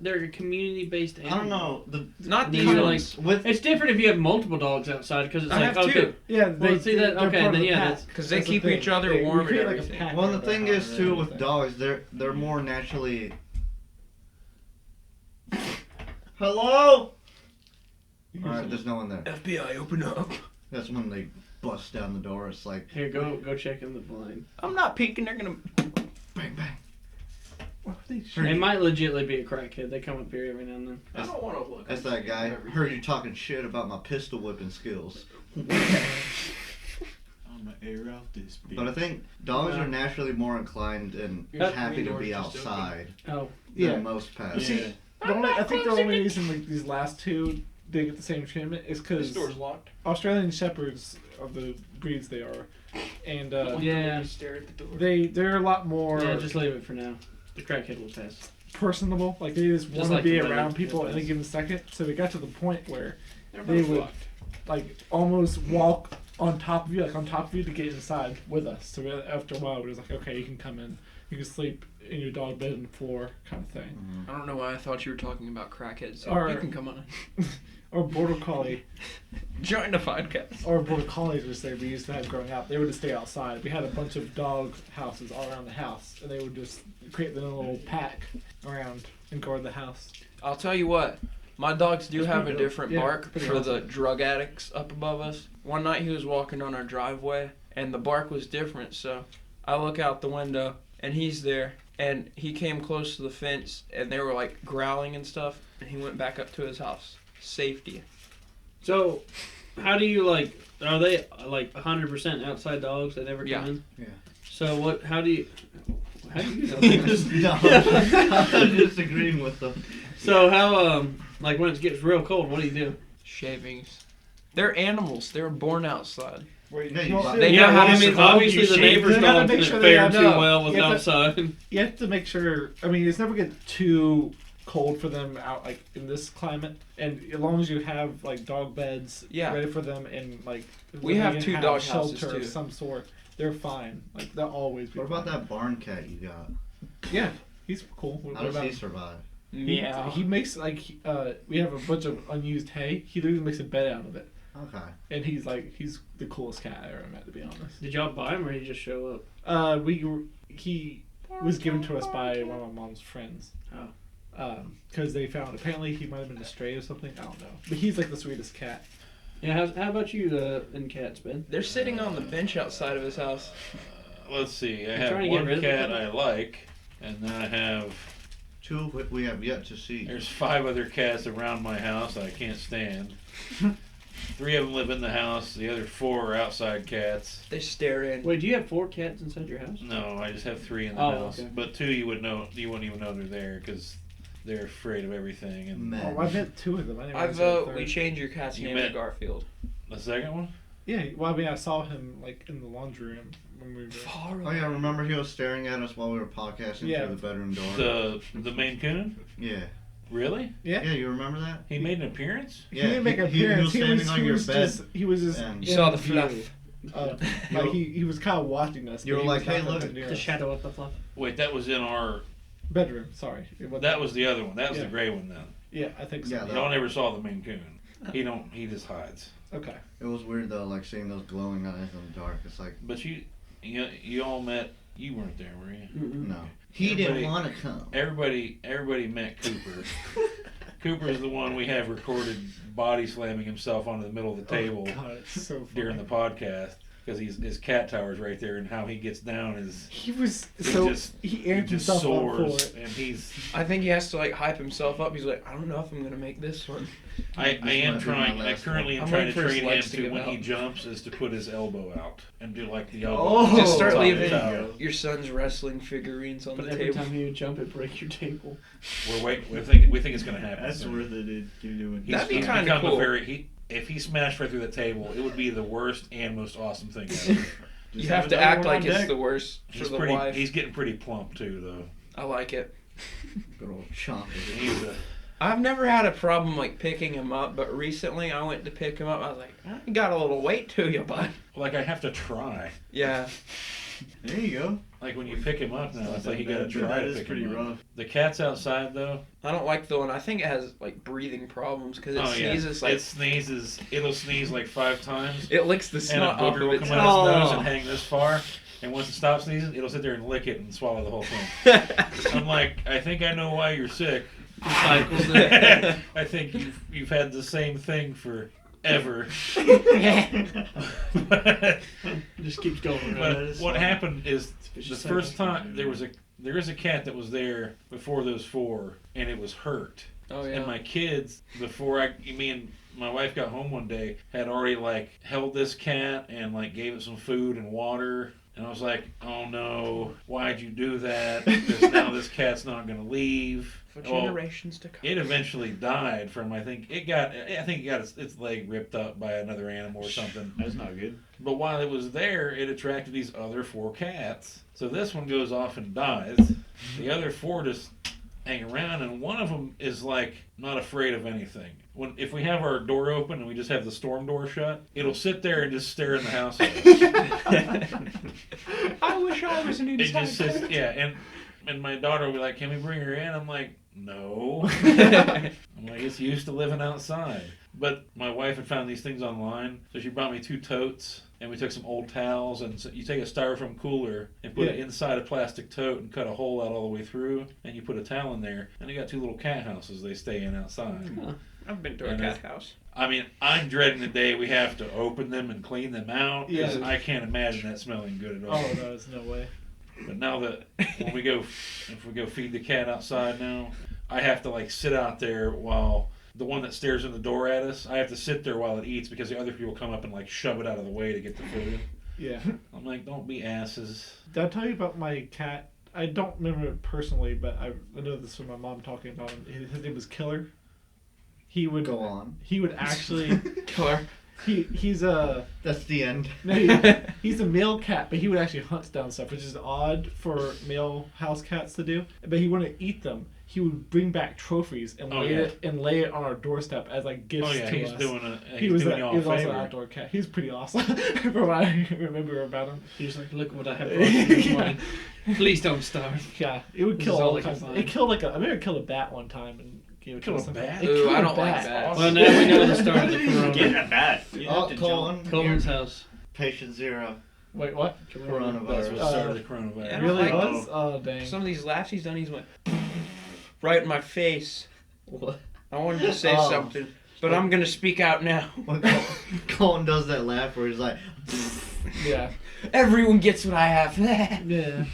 they're a community-based I animal. don't know. Not These these are ones. With It's different if you have multiple dogs outside, because it's I like, have okay, two. Yeah, Well, see that- they're okay, part of then the yeah, pack. that's- Because they That's the keep thing. each other We warm and create like a everything. pack well, the around our thing house is and too with everything. dogs, they're more naturally. Hello. All right, there's no one there. FBI, open up. That's when they bust down the door. It's like here, go check in the blind. I'm not peeking. They're gonna. bang bang. What are they It shooting? might legitimately be a crackhead. They come up here every now and then. I don't want to look. That's that guy. Heard you talking shit about my pistol whipping skills. I'm gonna air out this bitch. But I think dogs Yeah. are naturally more inclined and That's happy to me, be George, just outside Oh, Yeah. than most pets. Yeah. I think the only reason like these last 2 they get the same treatment is This because door's locked. Australian Shepherds are the breeds they are, and yeah. Stare at the door. they're a lot more Yeah, just leave it for now. The crackhead will pass. personable. Like they just want to like be the around women. people in a given second. So we got to the point where They're they both would locked. like almost walk on top of you, to get inside with us. So after a while, we was like, okay, you can come in. You can sleep in your dog bed on the floor, kind of thing. I don't know why I thought you were talking about crackheads. So Or- you can come on. Or border collie, Join the podcast. or border collies, which we used to have growing up. They would just stay outside. We had a bunch of dog houses all around the house, and they would just create their little pack around and guard the house. I'll tell you what. My dogs do It's have a pretty dope. different Yeah, bark it's pretty for awesome. the drug addicts up above us. One night he was walking on our driveway, and the bark was different. So I look out the window, and he's there. and he came close to the fence, and they were like growling and stuff, and he went back up to his house. Safety. So, how do you like? Are they like 100% outside dogs? They never come in. Yeah. So what? How do you know? No, I'm just agreeing with them. So how like when it gets real cold, what do you do? Shavings. They're animals. They were born outside. Wait, Yeah, you you also- buy- They know how to I mean, survive. obviously You the shave neighbor's them. You have dog to make didn't sure they fare have- too no. well with You have to- outside. You have to make sure. I mean, it's never get too cold for them out like in this climate, and as long as you have like dog beds Yeah. ready for them, and like We they have can 2 dog shelter houses, of too. some sort, they're fine. Like they'll always be. What about fine. that barn cat you got? Yeah, he's cool. What How does about he survive? He makes like we have a bunch of unused hay. He literally makes a bed out of it, Okay. and he's the coolest cat I ever met, to be honest. Did y'all buy him or did he just show up? He was given to us by one of my mom's friends. Oh. Because they found apparently he might have been a stray or something. I don't know, but he's like the sweetest cat. Yeah. How about you and cats, Ben? They're sitting on the bench outside of his house. Let's see. I I'm have trying to get one rid of cat them. I like, and then I have 2 we have yet to see. there's 5 other cats around my house that I can't stand. 3 of them live in the house. The other 4 are outside cats. They stare in. Wait, do you have 4 cats inside your house? No, I just have 3 in the Oh, house. okay. But 2 you wouldn't even know they're there because they're afraid of everything. And Man. Oh, I met 2 of them. I didn't I realize there were a vote we third. change your cat's You name to met- Garfield. the second one? Yeah, well, I mean, I saw him like in the laundry room when we were. Oh yeah, remember he was staring at us while we were podcasting Yeah. through the bedroom door? The Maine Coon? Yeah. Really? Yeah. Yeah, you remember that? He made an appearance? He didn't make an He appearance. was standing on your bed. He was just. and You saw in the view. fluff. Like he was kind of watching us. You but were he like, was not "Hey, gonna look, come near The us." shadow of the fluff. Wait, that was in our... Bedroom. Sorry. That was the other one. That was Yeah. the gray one then. Yeah, I think so. Yeah, No one ever saw the Maine Coon. He just hides. Okay. It was weird though, like seeing those glowing eyes in the dark. It's like, But you all met... You weren't there, were you? Mm-mm. no. He didn't Everybody- want to come. Everybody met Cooper. Cooper is the one we have recorded body slamming himself onto the middle of the table Oh, God, it's so funny. during the podcast because his cat tower's right there, and how he gets down is He was he so just he he amped just himself up for soars, it. and he's. I think he has to like hype himself up. He's like, I don't know if I'm gonna make this one. I This am might be trying. my I last currently am I'm trying waiting to for his train him legs to to give when he out. jumps is to put his elbow out and do like the elbow. Oh, Just start top of the leaving tower. your son's wrestling figurines on But the every table. time you jump, it breaks your table. We're waiting. We think it's gonna happen. That's soon. worth it, dude. Keep doing He's, That'd be he's kinda become cool. a very. If he smashed right through the table, it would be the worst and most awesome thing ever. You have to act like it's the worst for He's the pretty. wife. He's getting pretty plump too, though. I like it. Good old chomp. He's a, I've never had a problem like picking him up, but recently I went to pick him up. I was like, you got a little weight to you, bud. like I have to try. Yeah. There you go. Like when you pick him up now, it's like you That- gotta try That to is pick pretty him up. rough. The cat's outside though. I don't like the one. I think it has like breathing problems because it sneezes like it sneezes. It'll sneeze like 5 times, it licks the and a snot off booger of will its come out of his nose nose. and hang this far. And once it stops sneezing, it'll sit there and lick it and swallow the whole thing. I'm like, I think I know why you're sick. Cycles it. I think you've had the same thing for ever. Just keeps going. But is what funny. happened is the vicious first cycle. time there is a cat that was there before those 4, and it was hurt. Oh yeah. And my kids, before me and my wife got home one day, had already like held this cat and like gave it some food and water. And I was like, oh no, why'd you do that? Because now this cat's not gonna leave. For Well, generations to come. it eventually died from I think it got its leg ripped up by another animal or something. That's not good. But while it was there, it attracted these other 4 cats. So this one goes off and dies. The other 4 just hang around, and one of them is like not afraid of anything. If we have our door open and we just have the storm door shut, it'll sit there and just stare in the house at us. I wish I was an It inside. just sits, yeah, and my daughter will be like, "Can we bring her in?" I'm like, "No." I'm like, "It's used to living outside." But my wife had found these things online, so she brought me 2 totes, and we took some old towels, and so you take a styrofoam cooler and put it inside a plastic tote and cut a hole out all the way through, and you put a towel in there, and you got 2 little cat houses they stay in outside. I've been to a And cat house. I mean, I'm dreading the day we have to open them and clean them out, because Yeah. I can't imagine that smelling good at all. Oh no, there's no way. But now that if we go feed the cat outside now, I have to like sit out there while the one that stares in the door at us. I have to sit there while it eats because the other people come up and like shove it out of the way to get the food. Yeah. I'm like, don't be asses. Did I tell you about my cat? I don't remember it personally, but I know this from my mom talking about him. His name was Killer. He would Go on. He would actually Killer. He's a That's the end. no, he's a male cat, but he would actually hunt down stuff, which is odd for male house cats to do. But he wouldn't eat them. He would bring back trophies and lay it on our doorstep as like gifts to us. He's doing y'all a he was also favor. an outdoor cat. He was pretty awesome. From what I remember about him. He's like, look what I have brought you this morning. Please don't starve. Yeah, it would This kill is all all the I can kinds. find. It killed like I remember it killed a bat one time and gave it Kill a to bat? It Ooh, killed I a don't like bat. bats. Well, now we know the start of the corona. Get a bat. You have to jump. Colton, Coleman's house. patient 0. Wait, what? That's Coronavirus. what started the coronavirus. Yeah, I don't Really like was? Oh dang. Some of these laughs he's done, he's went right in my face. What? I wanted to say Oh. something, but I'm gonna speak out now. When Colton does that laugh where he's like, Yeah. Everyone gets what I have. Yeah.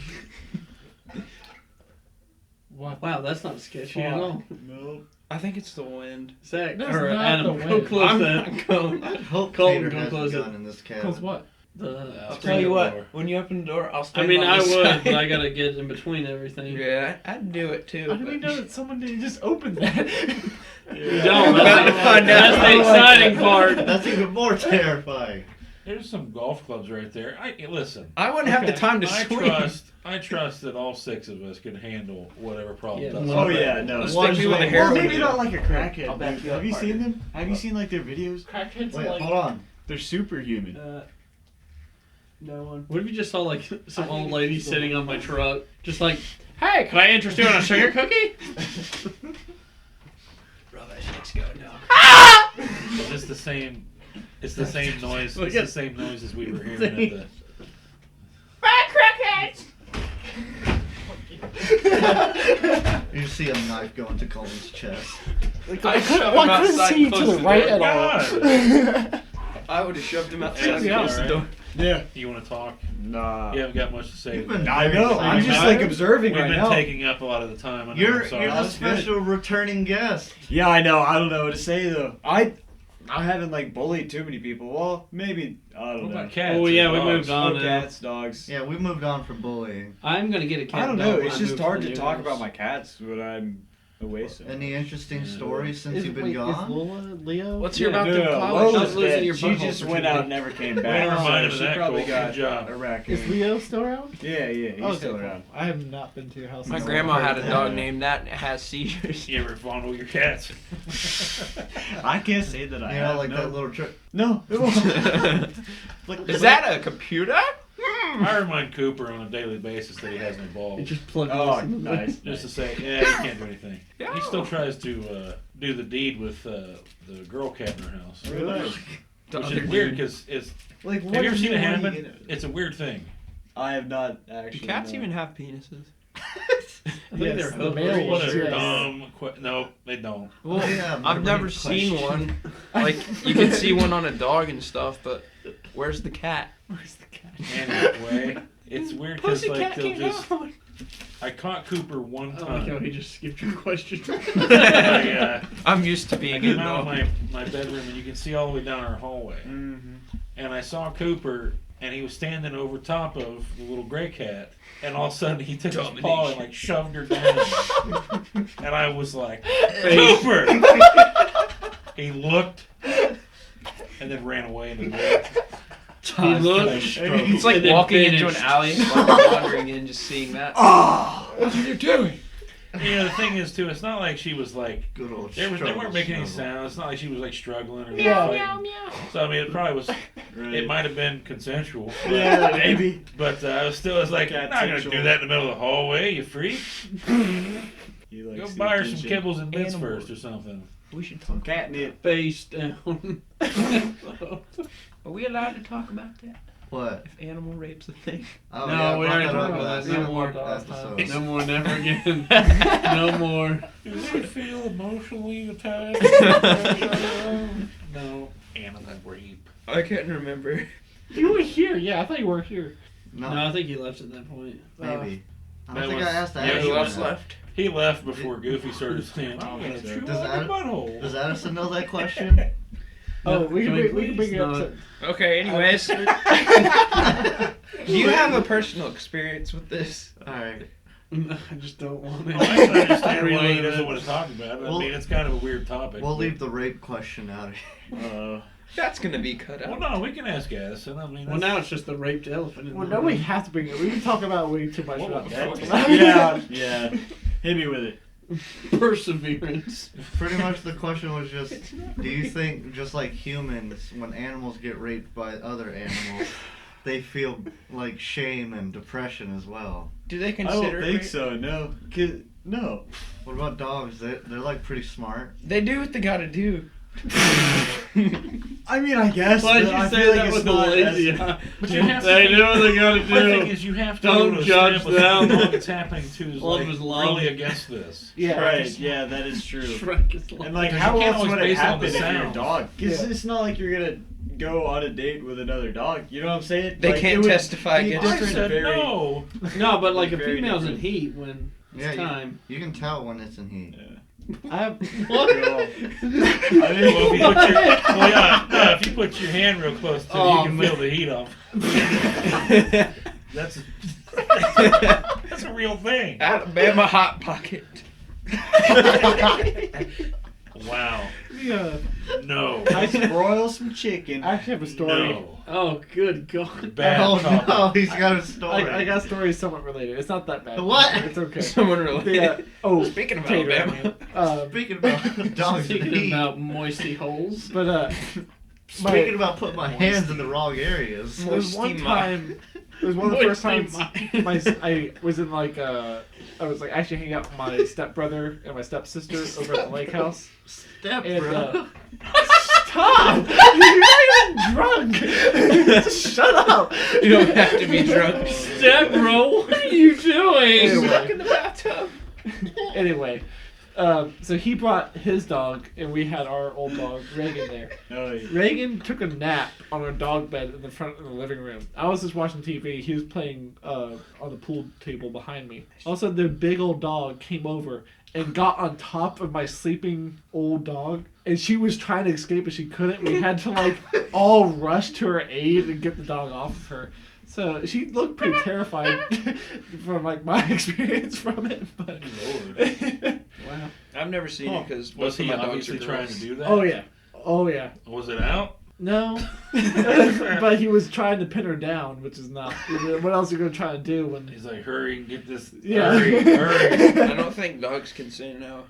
What? Wow, that's not sketchy at Fuck. all. Nope. I think it's the wind. Zach, That's or not Adam, the go wind. close I'm that. going. I hope Colton, Tater go has a close gun in this cabin. Cause what? I'll Screen tell you the what. door. When you open the door, I'll I stand mean, on I this would, side. but I gotta get in between everything. Yeah, I'd do it too. How do we know that someone didn't just open that? You don't. We're about to find out. That's the exciting part. That's even more terrifying. There's some golf clubs right there. Listen. I wouldn't have the Okay. time to swing. I trust that all 6 of us can handle whatever problem Yeah. does. Oh yeah, no. Let's One stick me with a swing. hair. Well, Well, maybe not like a crackhead. I'll back dude. you up, Have you seen partner. them? Have you seen like their videos? Crackheads Wait, are like. hold on. They're superhuman. No one. What if you just saw like some old lady it's the sitting on one. my truck, just like, hey, can I interest you in a sugar cookie? Rubbish, let's go now. It's the same. It's the same noise. Look It's at- the same noise as we were hearing at the. You see a knife go into Colton's chest. I I shoved him couldn't outside see close to the the right door. at all. I would have shoved him Yeah, outside yeah, close the right. door. Yeah. You want to talk? Nah. You haven't got much to say. You've been I very know. I'm silent. just like observing We've right been now. taking up a lot of the time. I know, You're I'm sorry. the That's good. special returning guest. Yeah, I know. I don't know what to say though. I haven't like bullied too many people. Well, maybe I What don't know. about cats? Oh, yeah, or we dogs? moved on. Oh, cats, dogs. Yeah, we moved on from bullying. I'm gonna get a cat. I don't dog know. when It's I just move hard the to new talk house. about my cats when I'm away so. Any interesting Yeah. stories since you've been Is gone? Lola, Leo? Let's hear Yeah, about no, them no, college. Lola's losing dead. your She butthole just for went 2 out days. and never came Way back. to remind him so of she that, probably Cole. got Good job. a raccoon. Is Leo still around? Yeah, he's Oh, still okay, around. cool. I have not been to your house. My in a grandma while. had a dog named that and it has seizures. You ever fondle your cats? I can't say that I You know, have. like no. that little trick. No, it won't. Is that a computer? I remind Cooper on a daily basis that he has no You balls. just plug Oh, this in. nice. Just to say, yeah, he can't do anything. Yeah. He still tries to do the deed with the girl cat in her house. Really? The Which other is weird dude. because it's. Like, Have you ever seen it want to happen? get It's a weird thing. I have not Do actually. cats no. even have penises? I think Yes, they're the hooked. male What ones, a yes. dumb. No, they don't. Well, Yeah, I've never great seen question. one. Like, you can see one on a dog and stuff, but where's the cat? Where's the cat? Anyway, it's weird because like they'll just. out. I caught Cooper one I like how time. he just skipped your question. I'm used to I being came a out of dog. my bedroom and you can see all the way down our hallway. Mm-hmm. And I saw Cooper and he was standing over top of the little gray cat. And all of a sudden he took his paw and like shoved her down. And I was like, Cooper! He looked and then ran away into the woods. He looked. It's like And then walking into an finished. alley, like wandering in, just seeing that. Oh! What are you doing? You know, the thing is too, it's not like she was like Good old they struggle, weren't making any struggle. sound. It's not like she was like struggling or Meow, fighting. So I mean, it probably was. Right. It might have been consensual. But, Yeah, maybe. But I was still. I was like, you're not gonna do that in the middle of the hallway, you freak. He Go likes buy her the some attention. kibbles and bits Animals. first or something. We should Some talk. catnip. Face down. Are we allowed to talk about that? What? If animal rape's a thing? Oh, No, yeah, we brought already that talked up about last that. No more episode. No more, never again. No more. Do they feel emotionally attached? No. Animal rape. I can't remember. You were here. Yeah, I thought you were here. No, No, I think he left at that point. maybe. I that don't think was- I asked yeah, Addison. Who else that. left? He left before Goofy started saying, "I'm gonna chew Does on Ad- your butthole." Does Addison know that question? Oh, we can bring please it up not? to. Okay, anyways. Do you have a personal experience with this? Alright. I just don't want Well, I can understand Related. why he doesn't want to talk about it. I Well, mean, it's kind of a weird topic. We'll but- leave the rape question out. That's gonna be cut out. Well, no, we can ask Addison. I mean, Well, that's- now it's just the raped elephant. In Well, the no, we room. have to bring it. We've been talking about way too much Whoa, about that's- that. Yeah. Hit me with it. Perseverance. Pretty much the question was just, do you think, just like humans, when animals get raped by other animals, they feel like shame and depression as well? Do they I consider? don't think rape? so. No. No. What about dogs? They're like pretty smart. They do what they gotta do. I mean, I guess. Why did but you I say feel like that it's with the not lazy as- eye? But you have to They think- know what they gotta My thing do. is, you have to Don't be able to judge establish them. what it's happening to is Love like is love. really against this. Yeah. Right. Yeah, that is true. Shrek is like, And like, Because how you can't else always would it base it on happen the if you're a sounds. dog? Because Yeah. it's not like you're gonna go on a date with another dog. You know what I'm saying? They Like, can't it would testify be against I different, said very- no. no, but like a Very female's in different. heat when it's Yeah, time. you can tell when it's in heat. I have. What? Well, If you put your hand real close to it, Oh, you can man. feel the heat off. That's that's a real thing. Alabama hot pocket. Wow. Yeah. No. I should broil some chicken. I actually have a story. No. Oh, good God. Bad Oh topic. no, he's got a story. I got a story somewhat related. It's not that bad. What? It's okay. Someone really. Yeah. Oh, Speaking of Tater, Alabama. Speaking about dogs in Speaking heat. about moisty holes. but Speaking about putting my hands in the wrong areas. there was one Moisty time. It was one of the first times Moisty I was in like I was like actually hanging out with my stepbrother and my stepsister over at the lake house. Step, And, bro. Stop! You're not even drunk. Just shut up. You don't have to be drunk. Step bro, what are you doing? Anyway. Stuck in the bathtub. Anyway, so he brought his dog and we had our old dog Reagan there. Oh, yeah. Reagan took a nap on our dog bed in the front of the living room. I was just watching TV. He was playing on the pool table behind me. Also, the big old dog came over and got on top of my sleeping old dog. And she was trying to escape, but she couldn't. We had to like all rush to her aid and get the dog off of her. So she looked pretty terrified from like my experience from it. But Lord. wow. I've never seen it because Was he my dogs obviously are trying girls. to do that? Oh yeah. Oh yeah. Was it out? No, but he was trying to pin her down, which is not. What else are you gonna try to do when? He's like, hurry, get this. Yeah. Hurry. I don't think dogs can say no.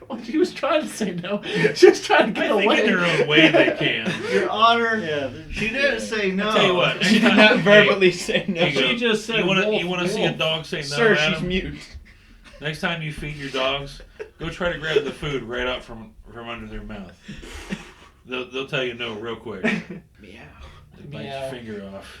Well, she was trying to say no. She was trying to I get think away. in their own way they can. Your Honor, Yeah. she didn't say no. I'll tell you what. She did not verbally say no. Hey, She just said you want wolf, to see a wolf. dog say no, Sir, Adam? she's mute. Next time you feed your dogs, go try to grab the food right out from under their mouth. They'll tell you no real quick. Meow. They bite Meow. your finger off.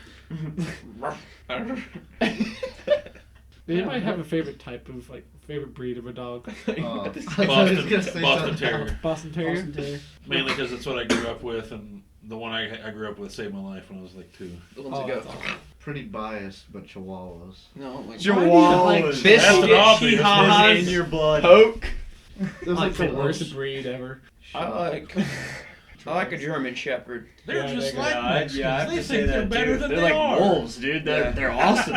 They might have a favorite type of favorite breed of a dog. I thought he was gonna say Boston something Terrier. else. Boston Terrier. Boston Terrier. Mainly because it's what I grew up with, and the one I grew up with saved my life when I was like 2. The ones Oh, that go. that's awesome. Pretty biased, but chihuahuas. No, like Chihuahuas. This That's shit, an obvious chihuahuas, in your blood. poke. It was like the Pillows. worst breed ever. I like a German Shepherd. They're Yeah, just they- like Yeah, I Mexicans. have They to say think they're that better too. than They're they like are. wolves, dude. Yeah. They're awesome.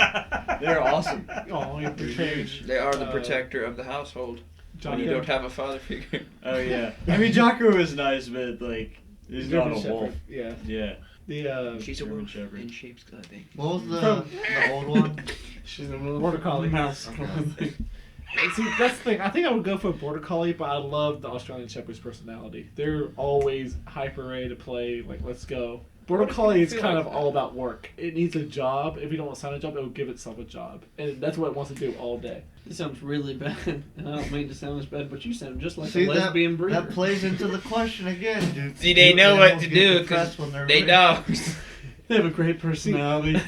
They're awesome. Oh, you protect They are the Uh, protector of the household when you Jocko. don't have a father figure. Oh yeah. I mean, Jocko is nice, but like, he's not German a wolf. Shepherd. Yeah. Yeah. The She's a German wolf Shepherd. in sheep's clothing. What was the From- old one? She's a little Border Collie. mouse. Okay. See, that's the thing. I think I would go for a Border Collie, but I love the Australian Shepherd's personality. They're always hyper ready to play. Like, let's go. Border Collie is kind of all about work. It needs a job. If you don't want to sign a job, it will give itself a job, and that's what it wants to do all day. This sounds really bad, and I don't mean to sound as bad, but you sound just like See, a lesbian breeder. that plays into the question again, dude. See, they Do know what animals to get do depressed because when they're they raped? dogs. They have a great personality.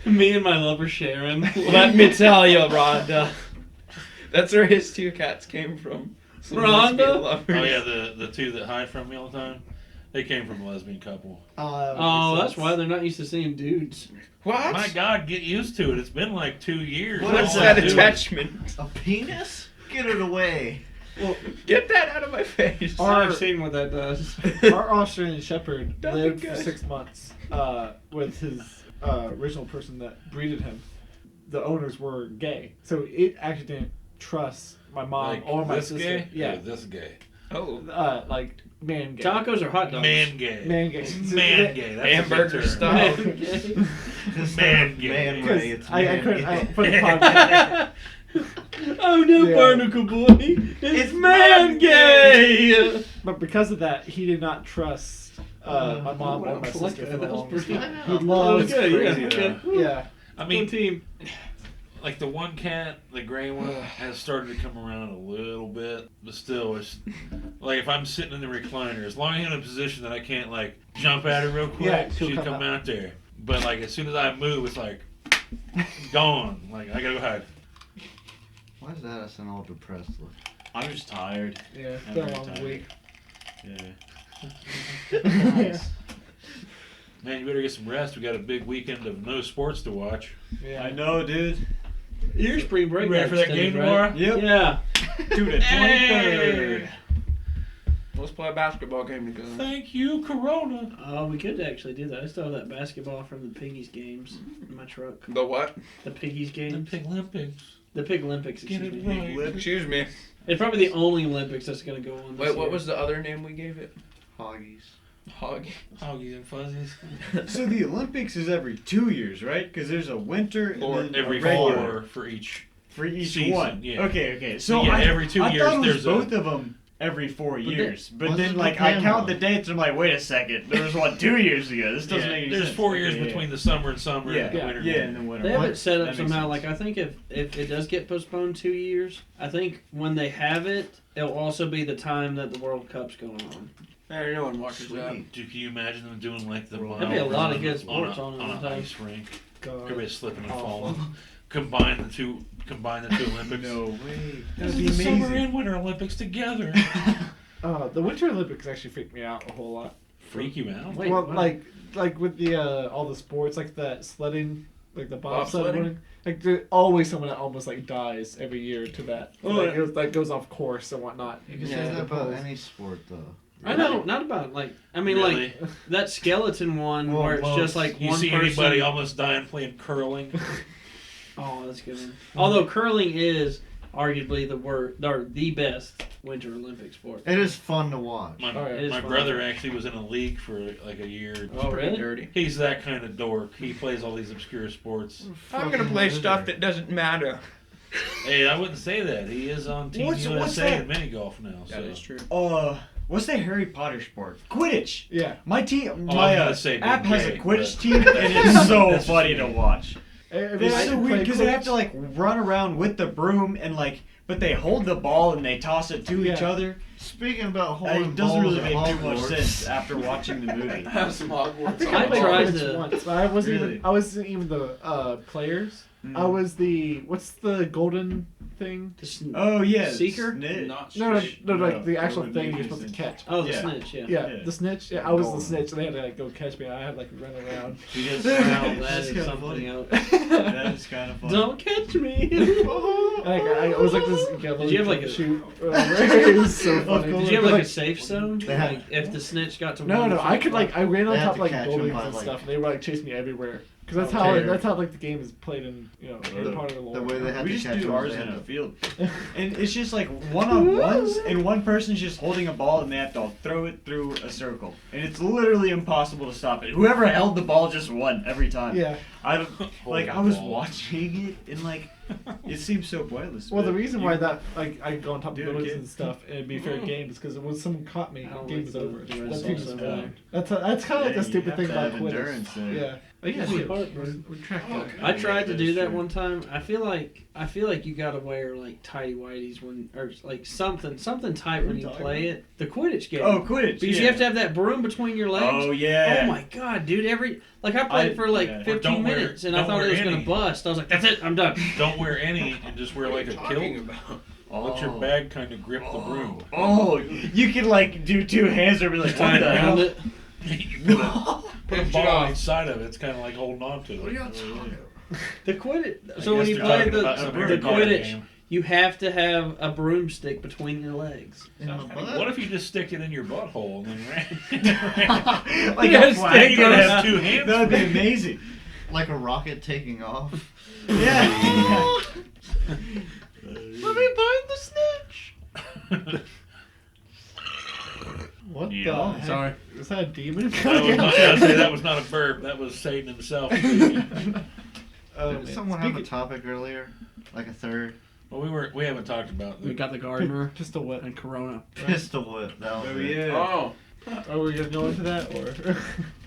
Me and my lover Sharon. Let me tell you, Rhonda. That's where his 2 cats came from. So they must be Rhonda? lovers. Oh yeah, the 2 that hide from me all the time. They came from a lesbian couple. Oh, that's why they're not used to seeing dudes. What? My God, get used to it. It's been like 2 years. What's All that I do- attachment? A penis? Get it away. Get that out of my face. I've seen what that does. Our Australian Shepherd That'd lived be for good. 6 months with his original person that breeded him. The owners were gay, so it actually didn't trust my mom Like or my this sister. gay? Yeah, Or this gay? Oh. like man gay. Tacos or hot dogs? Man gay. Man gay. Man gay. That's Hamburger a good term. style. Man gay. Man gay. Man Because Ray, it's I man couldn't. gay. For the podcast. Oh no, Yeah. barnacle boy! It's man gay. But because of that, he did not trust my mom or my sister for the That was longest pretty- time. He That was loved. good. crazy, Yeah. though. Yeah. I mean, Good team. like the one cat, the gray one, has started to come around a little bit, but still, it's like if I'm sitting in the recliner, as long as I'm in a position that I can't like jump at her real quick, Yeah, she'll she'd come come out there. But like as soon as I move, it's like gone. Like I gotta go hide. Why is Addison all depressed? Look? I'm just tired. Yeah. It's I'm been a very long tired. week. Yeah. Man, you better get some rest. We got a big weekend of no sports to watch. Yeah. I know, dude. Your spring break. You ready got for that extended, game right? tomorrow? Yep. Yeah. Dude, the 23rd. Let's play a basketball game together. Thank you, Corona. Oh, we could actually do that. I still have that basketball from the Piggies games in my truck. The what? The Piggies The games. Pig Olympics. The Pig Olympics. Get Excuse it me. right. Excuse me. It's probably the only Olympics that's going to go on. This Wait, what year. was the other name we gave it? Hoggies. Hog. Hoggies and fuzzies. So the Olympics is every 2 years, right? Because there's a winter and Or then Every a regular four for each. for each season, one. yeah. Okay. So Yeah, I, every 2 I years thought it was there's both a. of them every 4 years, but What's then the like I Japan count one? the dates and I'm like, wait a second, there was one 2 years ago. This doesn't make any There's sense. 4 years Okay, between the summer and summer yeah, and the winter. yeah, and the winter. They have What? it set up That makes somehow. sense. Like I think if it does get postponed 2 years, I think when they have it, it'll also be the time that the World Cup's going on. Hey, no one watches that. Sweet. Dude, can you imagine them doing like the That'd be a lot of good on sports a, on it on all an the time. ice rink? God. Everybody's slipping and Awful. falling. Combine the two Olympics. No way. This That'd is be the Summer amazing. and Winter Olympics together. The Winter Olympics actually freaked me out a whole lot. Freak you out? Wait, well, what? like with the all the sports, like that sledding, like the bobsled Bobsledding? running. Like there's always someone that almost like dies every year to that. Like goes off course and whatnot. You can Yeah, say that about because- any sport, though. I know, not about like I mean Really? like that skeleton one Well, where it's just like You one see person. anybody almost dying playing curling? Oh, that's good. Although curling is arguably the best Winter Olympic sport. It is fun to watch. My, Oh, yeah. It is my fun. brother actually was in a league for like a year. Oh, Pretty really? dirty. He's that kind of dork. He plays all these obscure sports. I'm gonna play stuff that doesn't matter. Hey, I wouldn't say that. He is on Team What's USA that? in mini golf now. That so. is true. What's the Harry Potter sport? Quidditch. Yeah. My team, Oh, my I'm gonna say app big has a gay, Quidditch but- team, and it's so That's just funny me. to watch. If It's I so could weird play because they have to Quidditch- like run around with the broom and like, but they hold the ball and they toss it to each Yeah. other. Speaking about holding It doesn't balls really at make too much Hogwarts, sense after watching the movie. Have some Hogwarts. I think I I played tried Quidditch to- once, but I wasn't Really? even. I wasn't even the players. I Mm. was the what's the golden thing? Oh yeah, Seeker? Snitch. Not No, straight. like the No, actual golden thing you're Magus supposed to and- catch. Oh, the Yeah. snitch, yeah. Yeah, Yeah. the snitch. Yeah, I was the Golden. snitch, and they had to like go catch me. I had like run around. He just Wow, smiled. that That's is kinda something funny. else. That is kind of funny. Don't catch me. Like, I was like this. Did you have, like, a- shoot? It was so funny. course. Did you have like a safe zone? They had- Like if the snitch got to No, one no, foot, I could like I ran on They had top to like catch him buildings by, and like- stuff, and they were like chasing me everywhere. Because that's Oh, how Tater. that's how like the game is played in The- part of the lore. the way they had We to just catch do him, ours they in had a to- field, and it's just like one-on-ones, and one person's just holding a ball, and they have to throw it through a circle, and it's literally impossible to stop it. Whoever held the ball just won every time. Yeah. I was ball. watching it, and like it seems so pointless. Well, the but reason you- why that like I go on top of Do it buildings again. and stuff and it'd be fair game is because when someone caught me, I don't game like is the- over. the That results team is of won. that. That's kind of like Yeah, a stupid you thing have to about have Quidditch. endurance there. Yeah, Oh, yeah, we're track guy. I tried to do that one time. I feel like you gotta wear like tighty whities when, or like something tight when you play it. The Quidditch game. Oh, Quidditch. Because you have to have that broom between your legs. Oh yeah. Oh my god, dude! I played for like 15 minutes, and I thought it was gonna bust. I was like, "That's it, I'm done." Don't wear any, and just wear like a kilt. Let your bag kind of grip the broom. Oh, you can like do two hands or be like Tie it around it. You put a ball on each side of it. It's kind of like holding on to it. What are y'all talking about? The Quidditch. I So when guess you they're play talking the about some Harry Potter Quidditch, game. you have to have a broomstick between your legs. In the butt? What if you just stick it in your butthole and then ran? like You a gotta flag. stick You gotta those have two hands. That would be amazing. Like a rocket taking off? Yeah. Let me bind the snitch! What Yeah. the heck? Sorry. Is that a demon? That was not a verb. That was Satan himself. Did someone have a topic earlier? Like a third? Well, we haven't talked about We got the gardener Pistol whip. and Corona. Pistol whip. That was Oh it. yeah. Oh, Are we gonna go into that, or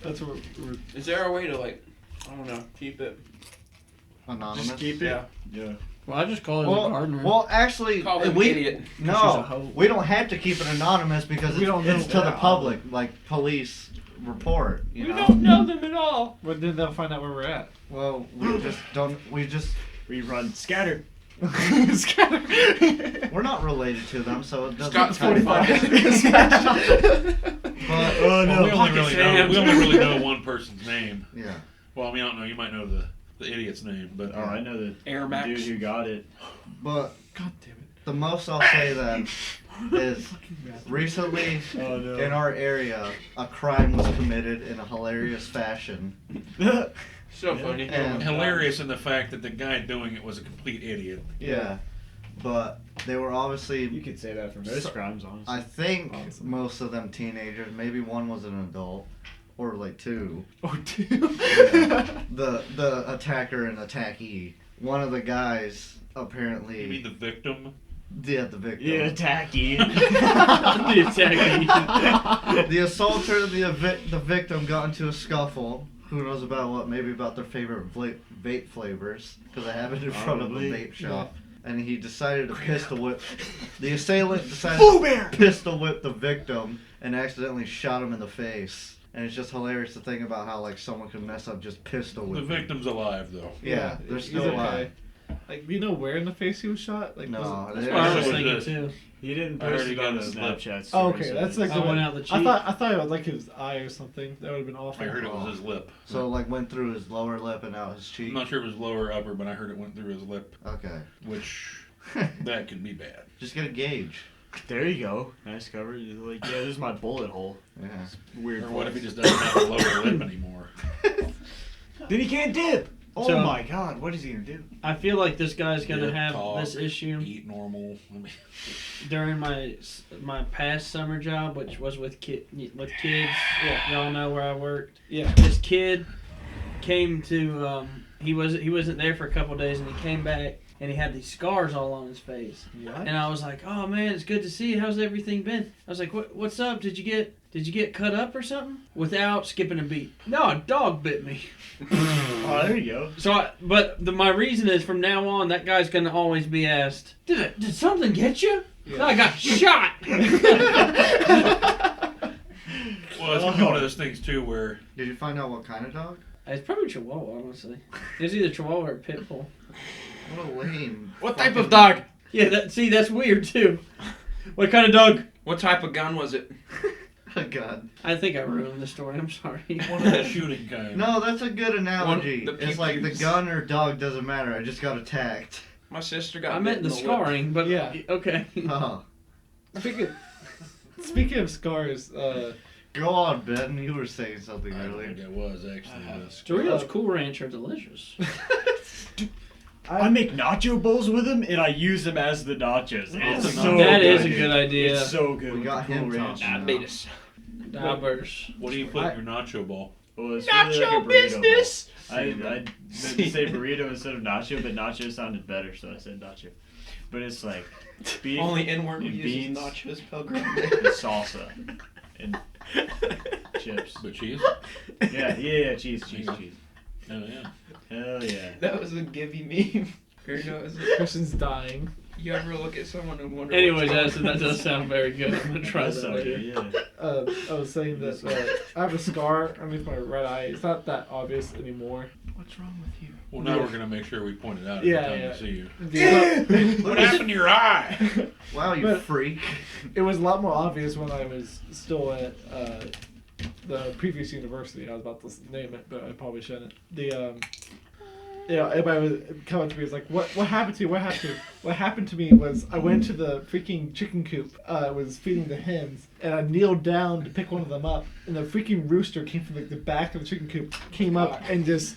that's what we're is there a way to like, I don't know, keep it? Anonymous. Just keep it. Yeah. Yeah. Well, I just call it the gardener. Well, actually, Call him we idiot. She's a no, hoe. we don't have to keep it anonymous because We don't it's know to the that. public, like police report. You know? know them at all. But then they'll find out where we're at. Well, we just don't. We just. We run scatter. We're not related to them, so it doesn't. Scott's count. 45. But Oh no. we only really know one person's name. yeah, Well, I mean, I don't know. You might know the idiot's name, but Oh, I know the Air Max. dude who got it. but God damn it. the most I'll say then is recently Oh no. in our area a crime was committed in a hilarious fashion. So funny. And- hilarious in the fact that the guy doing it was a complete idiot. Yeah, but they were obviously. You could say that for most crimes, honestly. I think Awesome. most of them teenagers. Maybe one was an adult, or like two. Oh, dude. The attacker and attackee. One of the guys apparently. You mean the victim? Yeah, the victim. Yeah, tacky. The attacking. The assaulter, the victim got into a scuffle. Who knows about what? Maybe about their favorite vape flavors, because they have it in front of a Probably. vape shop. And he decided to pistol whip. The assailant decided Boo Bear! to pistol whip the victim and accidentally shot him in the face. And it's just hilarious to think about how like someone could mess up just pistol The whipping. victim's alive though. Yeah, they're he's still okay. alive. Like, do you know where in the face he was shot? Like, No, was it- That's they- what I was It was thinking this. too. He didn't I heard post he it got on a his snap. Snapchat. Oh, story, okay, so that's it's- like I went out the cheek. I thought it was like his eye or something. That would have been awful. I heard it was his lip. So like went through his lower lip and out his cheek. I'm not sure if it was lower or upper, but I heard it went through his lip, Okay. which that could be bad. Just get a gauge. There you go. Nice cover. You're like, yeah, this is my bullet hole. Yeah. Weird. Or what if he voice. just doesn't have a lower lip anymore? Then he can't dip. Oh So- my god, what is he gonna do? I feel like this guy's gonna Yeah, have talk, this issue Eat normal. I mean, during my past summer job, which was with kids. Yeah. Y'all know where I worked. Yeah. This kid came to he wasn't there for a couple days, and he came back and he had these scars all on his face. What? And I was like, "Oh man, it's good to see you. How's everything been?" I was like, "What's up? Did you get cut up or something?" Without skipping a beat. No, a dog bit me. Oh, there you go. So, my reason is from now on, that guy's gonna always be asked, "Did something get you?" Yeah. No, I got shot. well, it's one of those things too where Did you find out what kind of dog? It's probably Chihuahua, honestly. It's either Chihuahua or Pit Bull. What a lame. What type fucking- of dog? Yeah, that's weird too. What kind of dog? What type of gun was it? Oh, God. I think I ruined the story. I'm sorry. one of the shooting kind. No, that's a good analogy. the It's like the pew-pews. gun or dog doesn't matter. I just got attacked. My sister got I bit meant in the lip. scarring, but Yeah. okay. Oh. Speaking of scars, Go on, Ben. You were saying something I don't earlier. think it was actually. Doritos Cool Ranch are delicious. I make nacho bowls with them, and I use them as the nachos. It's Oh, so That is a dude. good idea. It's so good. We with got the Cool him Ranch. talking. Diabetes. Divers. What do you put in your nacho ball? Well, it's really like a Nacho burrito business. bowl. I meant to say burrito instead of nacho, but nacho sounded better, so I said nacho. But it's like beef, Only N-word we and use beans, is nachos, Pilgrim. and salsa, and chips. The cheese? Yeah, cheese. Oh, yeah. Hell yeah. That was a Gibby meme. Or no, is it? Person's dying. You ever look at someone and wonder? Anyways, what's Addison, that does sound very good. I'm gonna try that So, later. yeah. I was saying that I have a scar underneath my right eye. It's not that obvious anymore. What's wrong with you? Well, now we're gonna make sure we point it out Yeah, every time yeah. we see you. Yeah. What happened to your eye? Wow, you But- freak. It was a lot more obvious when I was still at the previous university. I was about to name it, but I probably shouldn't. Everybody was coming to me. Was like, "What happened to you? What happened to you?" What happened to me was I went to the freaking chicken coop. I was feeding the hens, and I kneeled down to pick one of them up, and the freaking rooster came from the back of the chicken coop, came up and just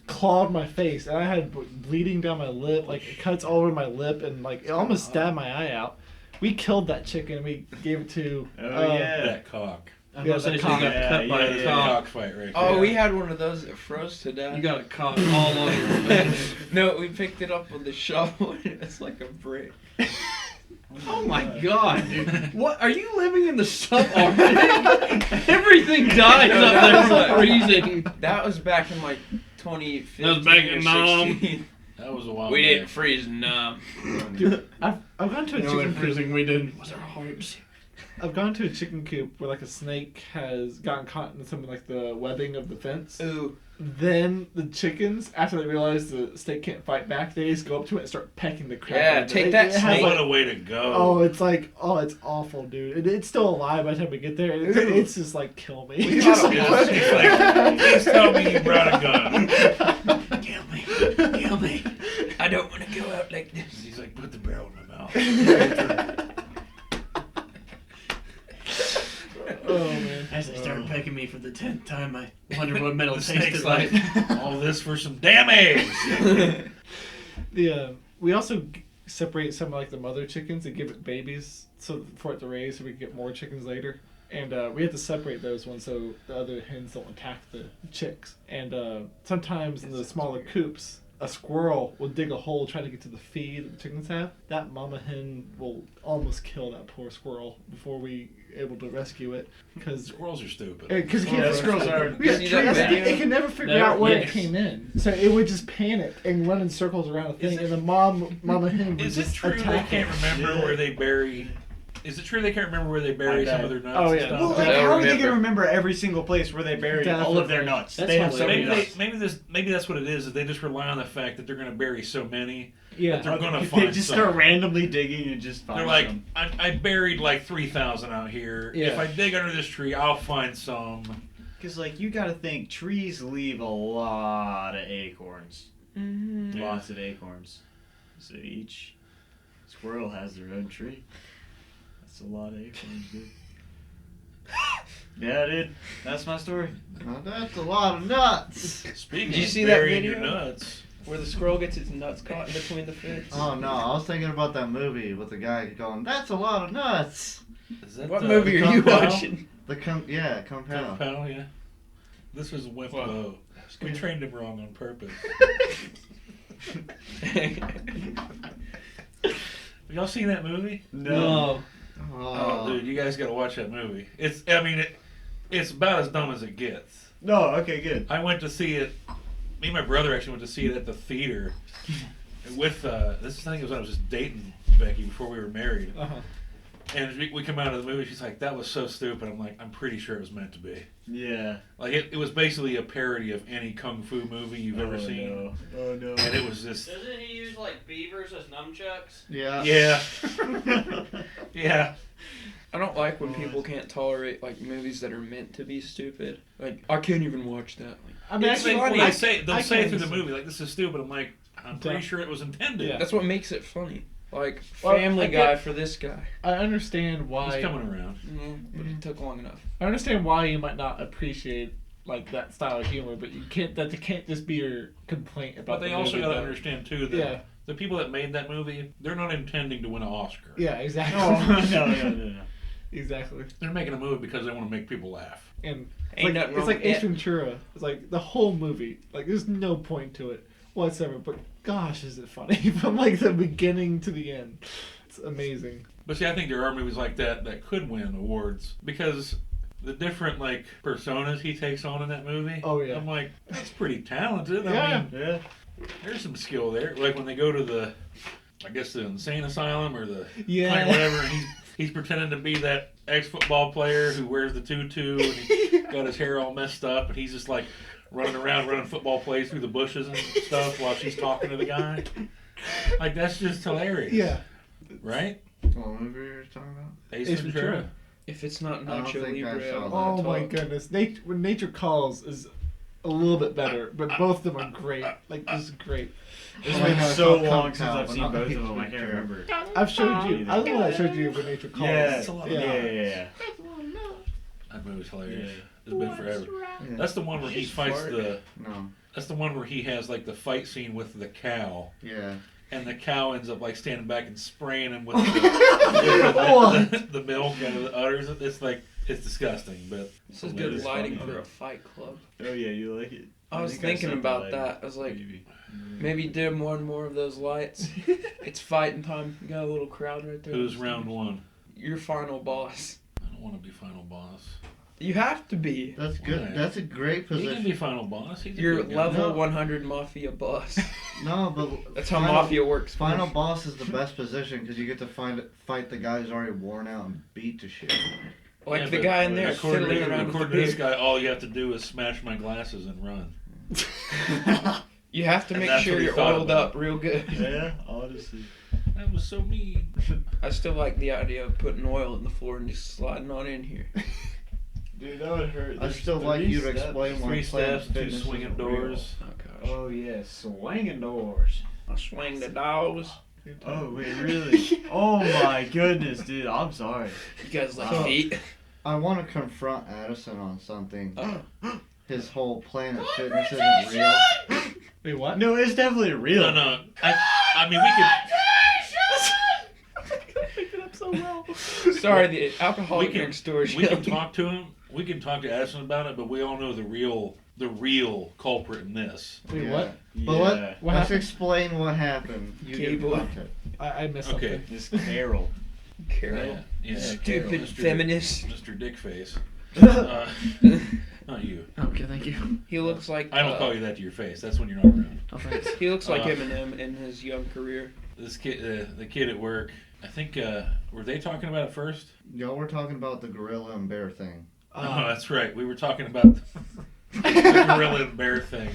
clawed my face, and I had bleeding down my lip, like cuts all over my lip, and like it almost stabbed my eye out. We killed that chicken. And we gave it to That cock. I'm Yeah, gonna say the so you got cock. cut by Yeah, a yeah, cock. Cockfight right Oh, there. we had one of those that froze to death. You got a cock all over your face. No, we picked it up with the shovel. And it's like a brick. Oh my god, dude. What? Are you living in the subarctic? Everything dies No, up that there was for like- freezing. That was back in like 2015 That was back or in Nam. 16. That was a while We back. didn't freeze Nam. Dude, I've gone to a The only chicken coop. freezing we did was our hearts. I've gone to a chicken coop where like a snake has gotten caught in some like the webbing of the fence. Ooh. Then the chickens, after they realize the snake can't fight back, they just go up to it and start pecking the crap Yeah, out of it. take that It has, snake. What like, a way to go. oh, it's awful, dude. It's still alive by the time we get there. It's just like kill me. We Just caught a Yeah, bunch. it's like, please tell me you brought a gun. Kill me. Kill me. I don't want to go out like this. He's like, put the barrel in my mouth. Oh man. As they started pecking me for the 10th time, I wonder what metal The tasted snake's like. like, all this for some damn eggs. We also separate some of like the mother chickens and give it babies so for it to raise so we can get more chickens later. And we have to separate those ones so the other hens don't attack the chicks. And sometimes in the smaller coops, a squirrel will dig a hole trying to get to the feed that the chickens have. That mama hen will almost kill that poor squirrel before we able to rescue it because Squirrels are stupid. Squirrels are. You see that video? it can never figure Never- out where it yes. came in, so it would just panic and run in circles around a thing, and the mama hen would Is it just true they attack can't it. remember Yeah. where they bury? Is it true they can't remember where they bury some of their nuts? Oh, and yeah. stuff? Well, like, I how are they remember. gonna remember every single place where they buried all of their nuts? That's They have so many hilarious. nuts. Maybe that's what it is they just rely on the fact that they're going to bury so many. Yeah, They're gonna They find just some. start randomly digging and just find They're like, some. I buried like 3,000 out here. Yeah. If I dig under this tree, I'll find some. Because, like, you gotta think, trees leave a lot of acorns. Mm-hmm. Yeah. Lots of acorns. So each squirrel has their own tree. That's a lot of acorns, dude. Yeah, dude. That's my story. Now that's a lot of nuts. Speaking Did you of see that burying your video? nuts, Where the squirrel gets its nuts caught in between the fence. Oh no, I was thinking about that movie with the guy going, "That's a lot of nuts." is that What the, movie the are you Kung Pao? watching? The Kung Kung Pao. Pao, yeah. This was Wimp Wow. Low. We trained him wrong on purpose. Have y'all seen that movie? No. Oh, dude, you guys got to watch that movie. It's about as dumb as it gets. No, okay, good. I went to see it. Me and my brother actually went to see it at the theater with this. I think it was when I was just dating Becky before we were married. Uh-huh. And we come out of the movie. She's like, "That was so stupid." I'm like, "I'm pretty sure it was meant to be." Yeah. Like it was basically a parody of any kung fu movie you've ever seen, No. Oh, no. and it was just Doesn't he use like beavers as nunchucks? Yeah. yeah, yeah. I don't like when people can't tolerate like movies that are meant to be stupid. Like I can't even watch that. Like, I mean, It's actually, like, funny. when they'll I say can through the understand. movie like, "This is stupid." I'm like, I'm pretty Yeah. sure it was intended. Yeah. that's what makes it funny. Like Well, Family I get- Guy for this guy. I understand He's why. coming around. But it took long enough. I understand why you might not appreciate like that style of humor, but you can't. That can't just be your complaint about. But they the also movie, got to though. understand too that Yeah. the people that made that movie, they're not intending to win an Oscar. Yeah, exactly. No. Exactly. They're making a movie because they want to make people laugh. And Ain't nothing it's wrong like with Ace that. Ventura. It's like the whole movie. Like there's no point to it whatsoever. But gosh, is it funny from like the beginning to the end. It's amazing. But see, I think there are movies like that that could win awards because the different like personas he takes on in that movie. Oh, yeah. I'm like, that's pretty talented. Yeah. I mean, Yeah. there's some skill there. Like when they go to the, I guess the insane asylum or the Yeah. like whatever, and he's pretending to be that ex-football player who wears the tutu and he got his hair all messed up, and he's just like running around running football plays through the bushes and stuff while she's talking to the guy. Like that's just hilarious. Yeah. Right? What movie are you talking about? Ace Ace Ventura. Ventura. If it's not I don't Nacho think I Libre, saw I that. don't Oh wanna my talk. goodness. When Nature Calls is a little bit better, but both of them are great. Like, this is great. It's Oh my been God, so it's all long Kung since Pao, I've but seen not both of Ace them, I can't Ventura. remember. I've showed you. I was the one that showed you when Nature Calls. Yeah, It's a lot of yeah. That movie's hilarious. Yeah. It's been forever. Yeah. That's the one where he fights the. No. That's the one where he has like the fight scene with the cow, Yeah. and the cow ends up like standing back and spraying him with What? the milk and the udders. It's like it's disgusting, but This is it good is lighting funny. for a fight club. Oh yeah, you like it? I was think thinking said about like- that. I was like, Maybe. maybe dim one more of those lights. It's fighting time. You got a little crowd right there. Who's round one? Your final boss. I don't want to be final boss. You have to be. That's good. Why? That's a great He can position. be final boss. He's a You're good guy. level No. 100 mafia boss. No, but That's how final- mafia works. Final boss is the best position because you get to fight the guy who's already worn out and beat to shit. Like Yeah, the but guy in there According fiddling around with the to this beer. guy, all you have to do is smash my glasses and run. You have to And make that's sure what he you're thought oiled about. up real good. Yeah, honestly. That was so mean. I still like the idea of putting oil in the floor and just sliding on in here. Dude, that would hurt. I'd still like you to explain why 3 Planet steps, 2 Fitness swinging isn't real. doors. Oh gosh. Oh yeah, swinging doors. I swing the dogs. Oh wait, really? Oh my goodness, dude. I'm sorry. You guys like So- feet? I want to confront Addison on something. Uh-oh. His whole Planet Fitness isn't real. Wait, what? No, it's definitely real. No. I mean, we could. picked it up so well. Sorry, the alcoholic We can- next door is We can yelling. talk to him. We can talk to Addison about it, but we all know the real culprit in this. Wait, Yeah. what? But Yeah. What let's happened? explain what happened. You Cable. get content. I missed Okay. something. This Carol. Carol. Yeah. Stupid Carol, Mr. feminist. Mr. Dickface. Not you. Okay, thank you. He looks like I don't call you that to your face. That's when you're not around. Oh, thanks. He looks like Uh, Eminem in his young career. This kid, the kid at work. I think were they talking about it first? Y'all were talking about the gorilla and bear thing. Oh, that's right. We were talking about the gorilla and bear thing.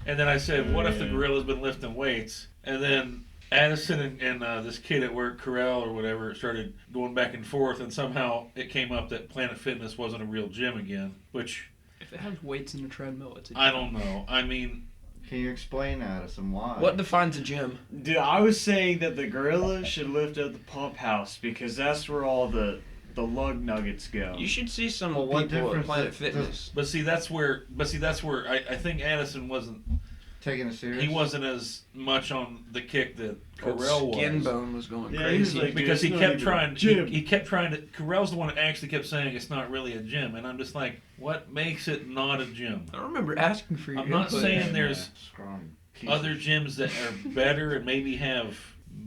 And then I said, what if the Yeah. gorilla's been lifting weights? And then Addison and this kid at work, Carell or whatever, started going back and forth, and somehow it came up that Planet Fitness wasn't a real gym again, which If it has weights in the treadmill, it's a I don't know. I mean, Can you explain, Addison, why? What defines a gym? Dude, I was saying that the gorilla should lift up the pump house because that's where all the lug nuggets go. You should see some Well, what people at difference Planet does- Fitness. but see, that's where I think Addison wasn't. Taking it serious? He wasn't as much on the kick that Old Carell was. Skin bone was going Yeah, he was crazy. like, dude, Because it's he not kept even trying. a gym. He kept trying to. Carell's the one that actually kept saying it's not really a gym, and I'm just like, what makes it not a gym? I don't remember asking for your I'm not input. saying there's Scrawny piece other of- gyms that are better and maybe have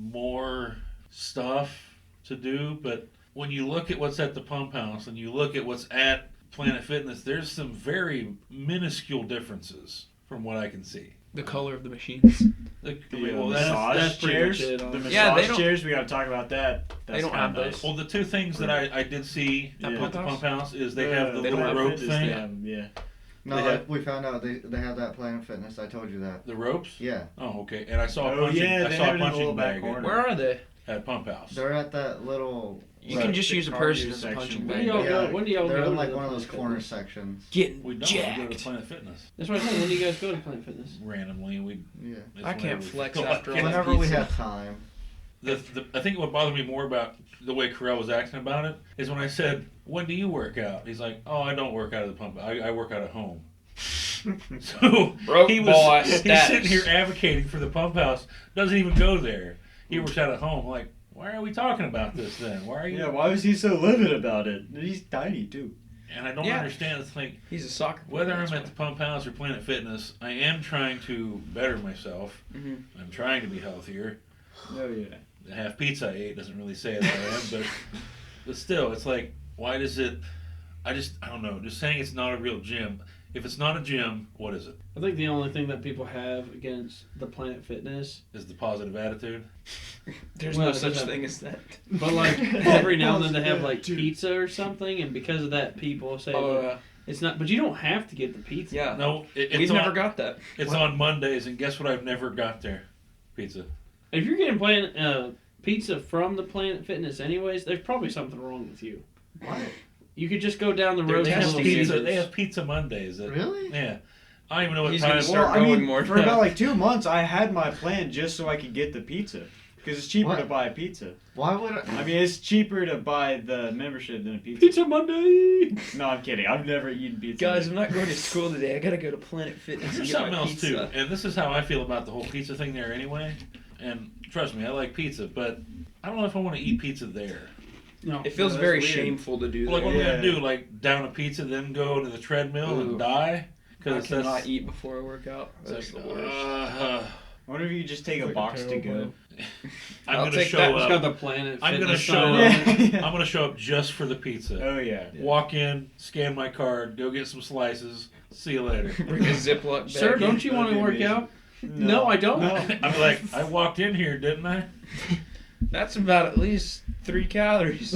more stuff to do, but when you look at what's at the pump house and you look at what's at Planet Fitness, there's some very minuscule differences from what I can see. the color of the machines. The, The that's massage pretty chairs. much it. The massage Yeah, they don't- chairs. We gotta talk about that. That's don't kinda have those. nice. Well, the two things that I did see At at Pump the House? pump house is they have the They don't little have rope fitness, thing. they have 'em, yeah. No, They have- we found out they have that Planet Fitness. I told you that. The ropes? Yeah. Oh, okay. And I saw a Oh, punching, yeah, I they saw have a it in the little punching back bag corner. Where are they? at Pump House. They're at that little. You can just the use a cardio person as a section. punching When bag. do y'all Yeah, go? When do y'all they're go? in to like the one of those Planet corner Fitness? sections. Getting We don't. We go jacked. to Planet Fitness That's what I said. When do you guys go to Planet Fitness? randomly. We. Yeah. it's I can't whenever we flex feel after like all it. that Whenever we pizza. have time. I think what bothered me more about the way Carell was acting about it is when I said, "When do you work out?" He's like, "Oh, I don't work out at the pump. I work out at home." So Broke he boy was he's status. sitting here advocating for the pump house. Doesn't even go there. He works out at home. Like, why are we talking about this then? Why are you? Yeah, why was he so livid about it? He's tiny too. And I don't Yeah. understand. It's like He's a soccer player. whether I'm that's at the pump house or Planet Fitness, I am trying to better myself. why. Mhm. I'm trying to be healthier. Oh yeah. The half pizza I ate doesn't really say that I am, but still, it's like, why does it? I don't know. Just saying it's not a real gym. If it's not a gym, what is it? I think the only thing that people have against the Planet Fitness Is the positive attitude? There's Well, no it such doesn't- thing as that. but like every now and then they have like pizza or something, and because of that, people say look, it's not. But you don't have to get the pizza. Yeah. No, it's We've on, never got that. It's on Mondays, and guess what? I've never got there. Pizza. If you're getting pizza from the Planet Fitness, anyways, there's probably something wrong with you. What? You could just go down the They road. have to Little pizza. Caesars. They have pizza Mondays. Really? Yeah. I don't even know what He's time. gonna start Well, I going mean, more. for about like 2 months, I had my plan just so I could get the pizza. Because it's cheaper What? to buy a pizza. Why would I? I mean, it's cheaper to buy the membership than a pizza. Pizza Monday. No, I'm kidding. I've never eaten pizza. Guys, I'm not going to school today. I gotta go to Planet Fitness and There's get something my else pizza. too, and this is how I feel about the whole pizza thing there anyway. And trust me, I like pizza, but I don't know if I want to eat pizza there. No. It feels that's very weird. shameful to do Like, that. what am I Yeah. gonna do? Like, down a pizza, then go to the treadmill and Ooh. die? I Because cannot eat before I work out. That's It's the like, worst. What if you just take a Like a box to terrible go? I'm I'll gonna take show that. It's up. got the Planet I'm gonna Fitness show sign up. on it. Yeah. I'm gonna show up just for the pizza. Oh, yeah. Walk in, scan my card, go get some slices. See you later. Bring a Ziploc bag. Sir, don't you want to That'd be work amazing. out? No, I don't. I'm like, I walked in here, didn't I? That's about at least 3 calories.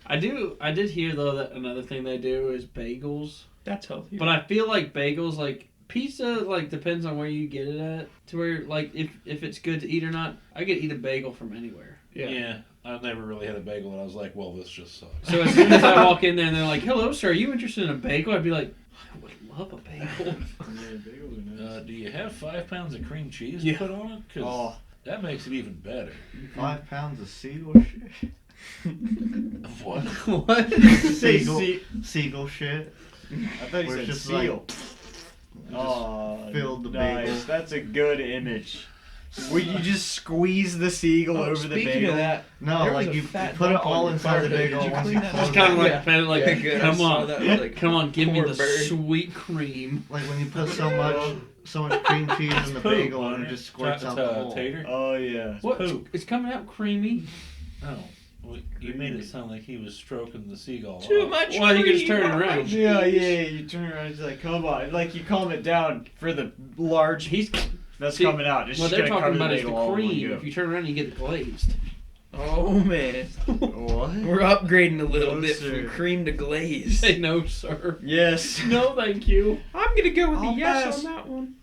I did hear though that another thing they do is bagels. That's healthy. But I feel like bagels, like pizza, like depends on where you get it at. To where like if it's good to eat or not, I could eat a bagel from anywhere. Yeah. I've never really had a bagel, and I was like, well, this just sucks. So as soon as I walk in there and they're like, "Hello, sir, are you interested in a bagel?" I'd be like, "I would love a bagel." Do you have 5 pounds of cream cheese Yeah. to put on it? Because Oh. that makes it even better. 5 pounds of seagull shit. What? What? Seagull, seagull shit. I thought you Where said it's just seal. Just Oh, filled the nice. bagel. That's a good image. Would you just squeeze the seagull over the Speaking bagel? of that, No, there was like a you fat put it dump on all your inside the card. bagel. Did you once clean you that close It's kind of it. like, Yeah. like Yeah, good. I come saw on, that. It was like, come on, give me poor the bird. sweet cream. Like when you put so much cream cheese in the Poop bagel on and it just squirts out It's, the hole. Tater? Oh, yeah. What? poop. It's coming out creamy. Oh. Well, you made it sound like he was stroking the seagull. Too off. much Why you can just cream turn it on my around? Yeah, you turn around and it's like, come on. Like, you calm it down for the large He's that's see, coming out. It's what just they're gonna talking cover about is bagel the all in one cream. go. If you turn around, you get it glazed. Oh man, What? we're upgrading a little No, bit sir. from cream to glaze. Say no, sir. Yes. No, thank you. I'm gonna go with I'll the yes pass. on that one.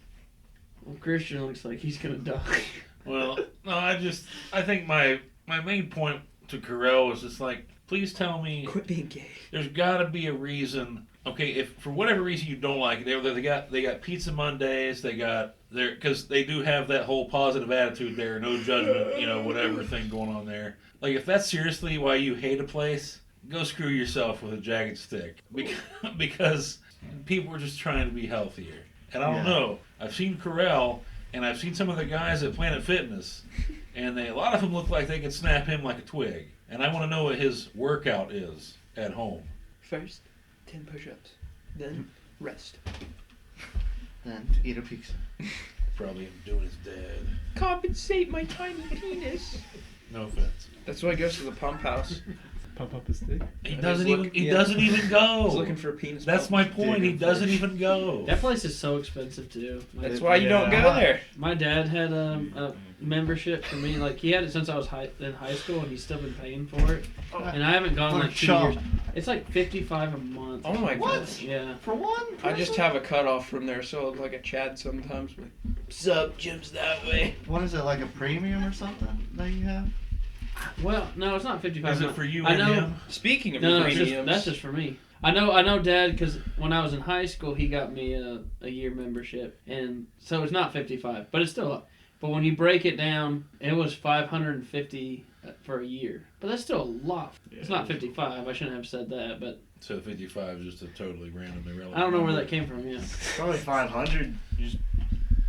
Well, Christian looks like he's gonna die. Well, no, I think my main point to Carell was just like, please tell me Quit being gay. there's got to be a reason. Okay, if for whatever reason you don't like it, they got Pizza Mondays, they got there because they do have that whole positive attitude there, no judgment, whatever thing going on there. Like if that's seriously why you hate a place, go screw yourself with a jagged stick because people are just trying to be healthier. And I don't know. I've seen Carell and I've seen some of the guys at Planet Fitness, and a lot of them look like they could snap him like a twig. And I want to know what his workout is at home. First, 10 push-ups, then rest. Then eat a pizza. Probably doing his dad. Compensate my tiny penis. No offense. That's why he goes to the pump house. Pump up his stick. He He's doesn't look- even. He yeah. doesn't even go. He's looking for a penis. That's pump. my point. He doesn't even go. That place is so expensive too. That's why you don't go there. My dad had a membership for me. Like he had it since I was in high school, and he's still been paying for it. And I haven't gone in What a like 2 chump. years. It's like $55 a month. Oh my What? gosh. Yeah. For one I just person? have a cutoff from there, so I look like a Chad sometimes. But sup, Jim's that way. What is it, like a premium or something that you have? Well, no, it's not 55. Is a it month. for you I and know. him? Speaking of No, it's premiums, just, that's just for me. I know, Dad, because when I was in high school, he got me a year membership, and so it's not 55, but it's still up. But when you break it down, it was 550 for a year, but that's still a lot. It's not 55. I shouldn't have said that, but So 55 is just a totally random irrelevant. I don't know where that came from. Yeah. Probably 500. You just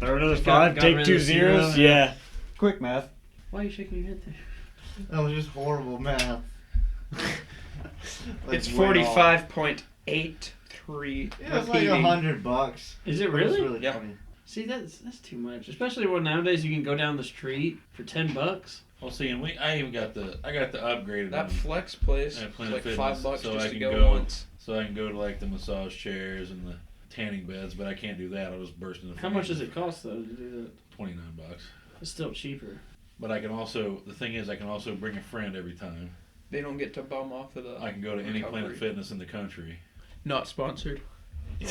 throw another Just got 5, rid take of 2 the zero, zeros. yeah. Yeah. Quick math. Why are you shaking your head there? That was just horrible math. Like, it's way off. 45.83. Yeah, it's like $100. Is it It's really? Yeah. funny. See, that's too much. Especially when nowadays you can go down the street for $10. Well, see, and I even got the upgraded That one Flex place at is Planet like Fitness, $5 so just I to can go once. So I can go to like the massage chairs and the tanning beds, but I can't do that. I'll just burst in the. How much does it cost though to do that? $29. It's still cheaper. But I can also, the thing is, I can also bring a friend every time. They don't get to bum off of the. I can go to any recovery. Planet Fitness in the country. Not sponsored. Yeah.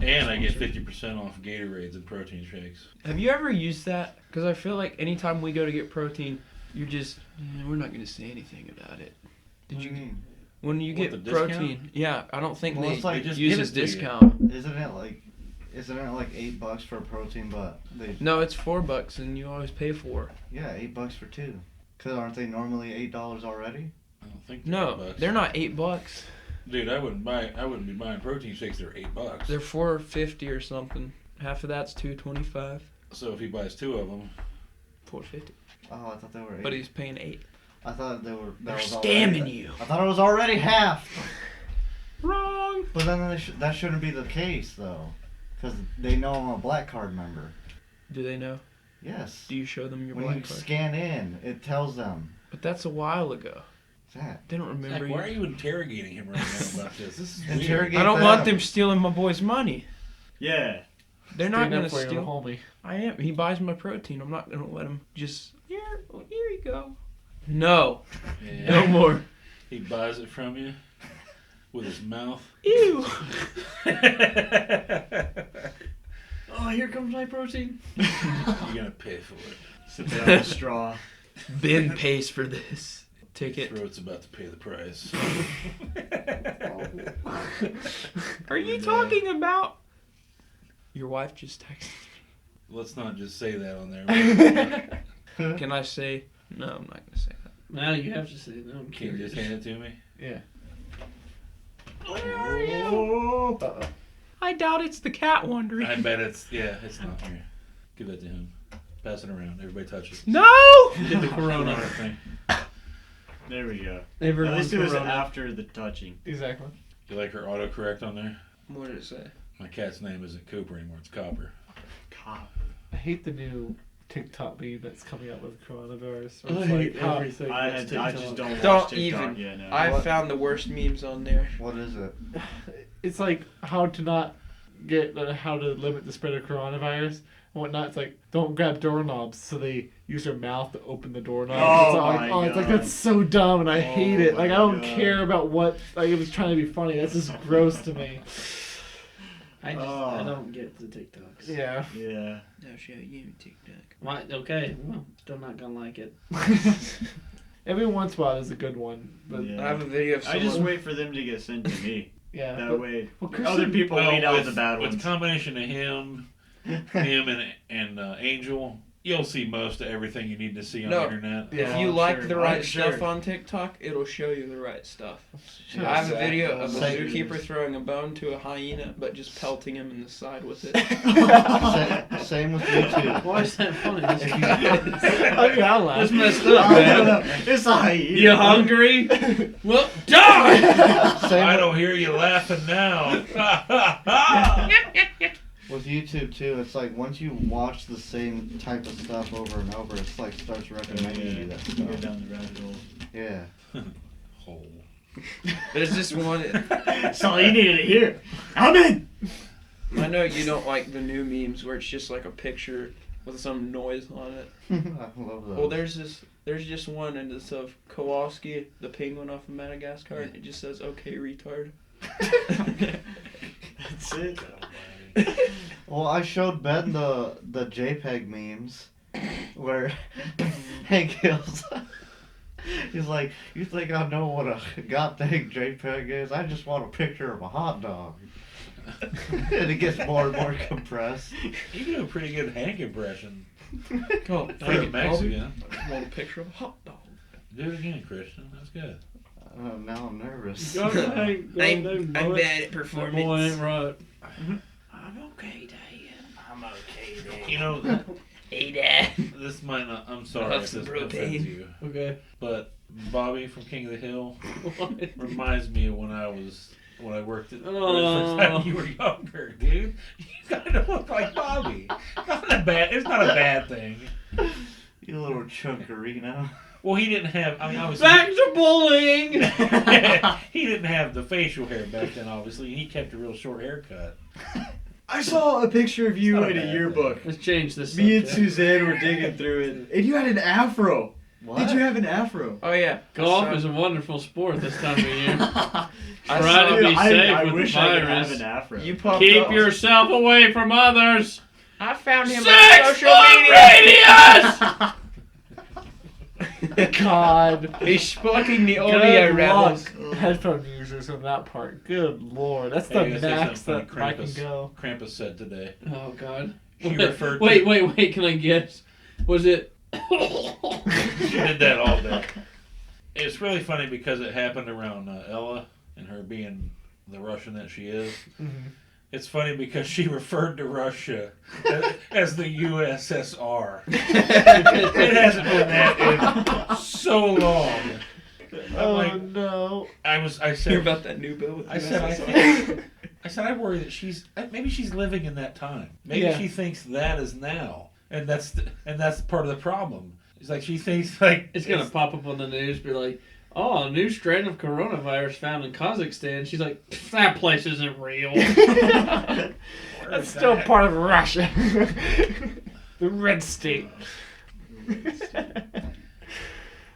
And I get 50% off Gatorades and protein shakes. Have you ever used that? Because I feel like anytime we go to get protein, you're just, we're not going to say anything about it. Did you? mean? When you What, get the discount? protein, yeah, I don't think Well, they it's like- They just use give as it to you. discount. Isn't it like $8 for protein? But they No, it's $4 and you always pay $4. yeah, $8 for 2. Cause aren't they normally $8 already? I don't think they're No, $8. they're not $8. Dude, I wouldn't be buying protein shakes that are $8. They're $4.50 or something. Half of that's $2.25. So if he buys 2 of them, $4.50. Oh, I thought they were 8. But he's paying $8. I thought they were. They're was scamming already, you. I thought it was already half. Wrong. But then that shouldn't be the case though, because they know I'm a black card member. Do they know? Yes. Do you show them your When black you card? scan in, it tells them. But that's a while ago. What's that? They don't remember Zach, why are you. you interrogating him right now about this? This is weird. Interrogate I don't want them. them stealing my boy's money. Yeah. They're not Stand gonna up for your steal. homie. I am. He buys my protein. I'm not gonna let him just. Here you go. No. Yeah. No more. He buys it from you with his mouth. Ew. Oh, here comes my protein. You're gonna pay for it. Sit there on the straw. Ben pays for this. Take Your it. throat's about to pay the price. Are you talking about? Your wife just texted Let's not just say that on there. me. Can I say? No, I'm not gonna say that. Now you have to say no. I'm Can you curious. just hand it to me? Yeah. Where are you? Uh-oh. I doubt it's the cat wandering. I bet it's not here. Give that to him. Pass it around. Everybody touch it. No. Get the corona. Thing. There we go. At Everyone's least it was corona. after the touching. Exactly. You like her autocorrect on there? What did it say? My cat's name isn't Cooper anymore. It's Copper. Cop. I hate the new TikTok meme that's coming out with coronavirus. I It's hate how- everything. I that's just TikTok. don't watch Don't TikTok even. yet now. I What? found the worst memes on there. What is it? It's like how to not get how to limit the spread of coronavirus and whatnot. It's like don't grab doorknobs, so they use their mouth to open the doorknob. Oh It's all my like, it's like God. that's so dumb, and I hate it. Like I my don't God. care about what like it was trying to be funny. That's just gross to me. I Oh. don't get the TikToks. Yeah. Yeah. I'll show you TikTok. Why? Okay. Well, still not gonna like it. Every once in a while there's a good one, but Yeah. I have a video of I someone. just wait for them to get sent to me. yeah. That but- way, well, other Cristian- people weed out the bad with ones. combination of him and Angel, you'll see most of everything you need to see on No. the internet. If Yeah, you I'm like sure. the right I'm stuff sure. on TikTok, it'll show you the right stuff. Sure. I have a video of a Say- zookeeper throwing a bone to a hyena, but just pelting him in the side with it. Same with YouTube. Why is that funny? Oh, yeah, I'll laugh. That's messed up, man. It's a hyena. You hungry? Well, die! Same I with, don't hear you laughing now. with YouTube too. It's like once you watch the same type of stuff over and over, it's like starts recommending you that Go stuff. down the rabbit hole. Yeah. Hole. There's this one. That's all you needed to hear. I'm in. I know you don't like the new memes where it's just like a picture with some noise on it. I love those. Well, there's just one, and it's of Kowalski, the penguin off of Madagascar, and it just says "Okay, retard." That's it. Well, I showed Ben the JPEG memes where Hank Hill's. He's like, you think I know what a goddamn JPEG is? I just want a picture of a hot dog. And it gets more and more compressed. You do a pretty good Hank impression. Oh, For a Mexican. I want a picture of a hot dog. Do it again, Christian. That's good. Now I'm nervous. I'm I'm bad at That boy ain't performance. right. I'm okay, Dad. I'm okay, Dad. You know, Hey, Dad. this might not. I'm sorry Have if some this propane. offends you, Okay. but Bobby from King of the Hill What? reminds me of when I worked at. Oh. When you were younger, dude. You kind of look like Bobby. It's not a bad thing. You little chunkerino. Well, he didn't have. I mean, obviously. Back to bullying. He didn't have the facial hair back then, obviously. He kept a real short haircut. I saw a picture of you Not a in a bad yearbook. Let's change this. Me and subject. Suzanne were digging through it, and you had an afro. What? Did you have an afro? Oh yeah. Golf is a wonderful sport this time of year. I Try saw- to be safe I with wish the I could have virus. an afro. You popped Keep up. yourself away from others. I found him on 6 social foot media. God. He's fucking the Good audio rebels. luck, headphone users on that part. Good lord. That's the Hey, you gotta say max something that I can Krampus- go. Krampus said today. Oh God. She referred to- Wait. Can I guess? Was it? She did that all day. It's really funny because it happened around Ella and her being the Russian that she is. Mm-hmm. It's funny because she referred to Russia as the USSR. It hasn't been that in so long. I'm like, no. I said Hear about that new bill with I said, USSR? I worry that maybe she's living in that time. Maybe Yeah. she thinks that is now, and that's part of the problem. It's like she thinks like It's gonna pop up on the news, be like, "Oh, a new strain of coronavirus found in Kazakhstan." She's like, "That place isn't real." That's still part of Russia. The red state.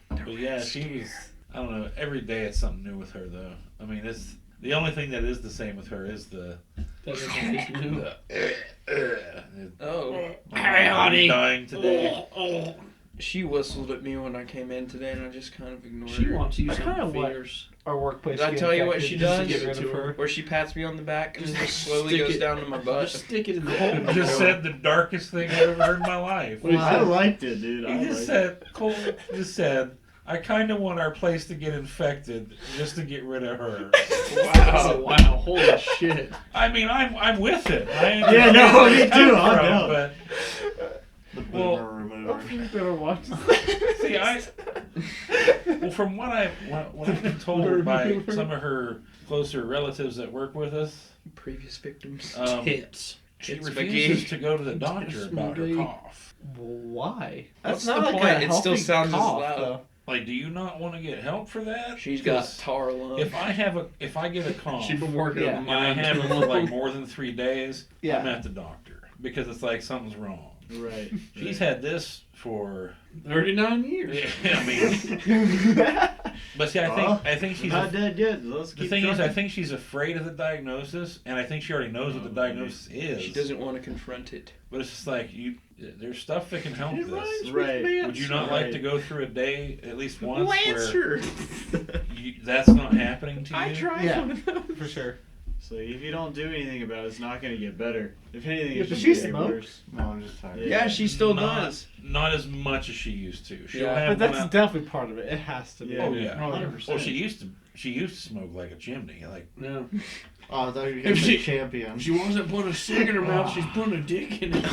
But yeah, she was. I don't know. Every day it's something new with her, though. I mean, it's the only thing that is the same with her is the. Oh. Hey, honey. Dying today. She whistled at me when I came in today, and I just kind of ignored She her. wants you I some kinda want- fingers. Our workplace. Did I tell you what she just to does? get rid of her. Where she pats me on the back and just slowly Stick goes it- down to my butt. Just stick it in the Colton just said the darkest thing I've ever heard in my life. I liked it, dude. He just said, Colton just said, I kind of want our place to get infected just to get rid of her. Wow! Wow! Holy shit! I mean, I'm with it. Yeah, no, me too, I'm down. But The Well, boomer remover. You better watch this. see, well, from what I've been told by some of her closer relatives that work with us, Previous victims. Tits. she It's refuses McGee. to go to the doctor It's about her McGee. cough. Why? What's That's not the like point? a It still healthy sounds as cough, loud. though. Like, do you not want to get help for that? She's got 'Cause tar lungs. if I get a cough, She's been working Yeah. on and I mine. have it for like more than 3 days, Yeah. I'm at the doctor because it's like something's wrong. Right. She's had this for 39 years. I mean, but see, I think she's not dead yet. Let's the keep thing is, I trucking. think she's afraid of the diagnosis, and I think she already knows what the diagnosis is. She doesn't want to confront it. But it's just like there's stuff that can help It this. rhymes with Right. Lance. Would you not like to go through a day at least once Lancer. where that's not happening to you? I tried Yeah. one of those. For sure. So if you don't do anything about it, it's not going to get better. If anything, Yeah, it's but just she going to get smokes. worse. No, I'm just tired. Yeah, she still Not- does. Not as much as she used to. She'll Yeah, have But one that's out- definitely part of it. It has to be. Yeah. Oh yeah. 100%. Well, she used to smoke like a chimney. Like No. Oh, I thought you were If going to she- say champion. If she wasn't putting a cig in her mouth, she's putting a dick in it.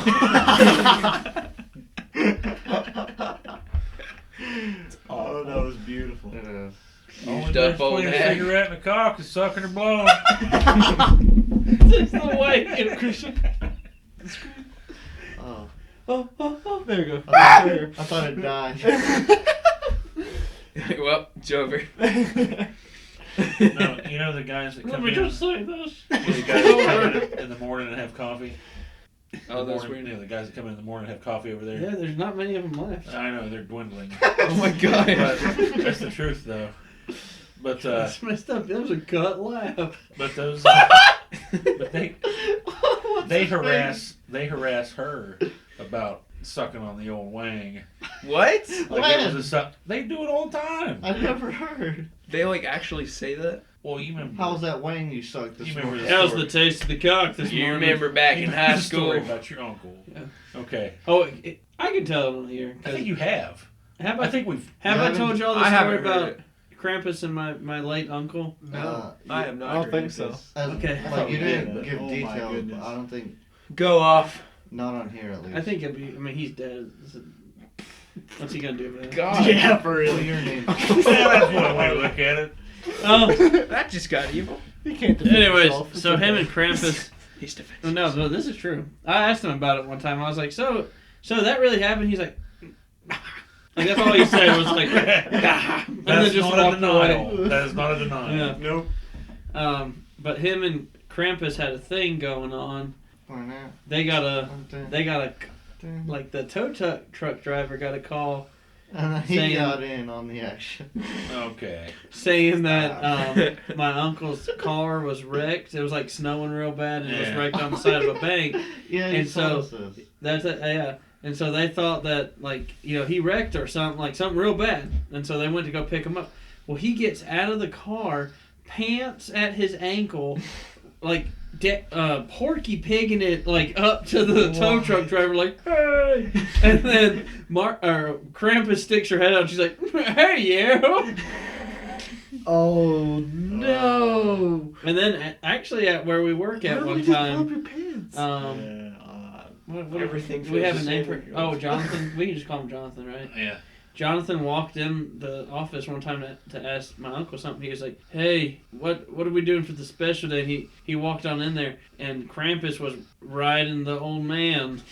Oh, that was beautiful. It is. only Used difference up old between a hag. cigarette and a cock is sucking or blowing. That's the way. Christian. Oh. There you go. I thought it died. Well, it's over. No, you know the guys that Let come me in. just say this. The guys that come in the morning and have coffee. Oh, The those morning- weird. the guys that come in the morning and have coffee over there. Yeah, there's not many of them left. I know they're dwindling. Oh my god. But that's the truth, though. But That's messed up. That was a gut laugh. but those but they harass her about sucking on the old wang. What? Like it was they do it all the time. I never heard. They like actually say that? Well, you remember? How's that wang you sucked this You remember morning? that? How's the taste of the cock this You morning? remember back you in know high the school? story about your uncle? Yeah. Okay, Oh, I can tell it on here. I think you have. Have I I, think we've. have You I haven't- told y'all the I story haven't heard about it. Krampus and my late uncle? No. I have not. I don't heard think of so. this. Okay. Like you didn't Yeah. give Oh my details, goodness. but I don't think Go off. not on here at least. I think it'd be. I mean, he's dead. What's he gonna do about it? God. Yeah, for real. Well, your name. That's one way to look at it. That just got evil. You can't defend Anyways, yourself. It's so him okay. and Krampus. He's defensive. Oh, no, this is true. I asked him about it one time. I was like, so that really happened? He's like, Like, that's all he said was like, and then That's just not a walked away. denial. That is not a denial. Yeah. Nope. But him and Krampus had a thing going on. Why not? They got a like the tow truck driver got a call And then he saying- got in on the action. Okay. saying that my uncle's car was wrecked. It was like snowing real bad, and it was Yeah. wrecked on the side of a bank. Yeah, And he so- told us this. That's it, yeah. And so they thought that, like, you know, he wrecked or something, like something real bad. And so they went to go pick him up. Well, he gets out of the car, pants at his ankle, like Porky pigging it like up to the tow truck driver, like, hey! And then Krampus sticks her head out. And she's like, hey, you! Oh no! And then actually at where we work at one time, what Everything we have a feels name the for? same. Oh, Jonathan. We can just call him Jonathan, right? Yeah. Jonathan walked in the office one time to ask my uncle something. He was like, "Hey, what are we doing for the special day?" He walked on in there, and Krampus was riding the old man,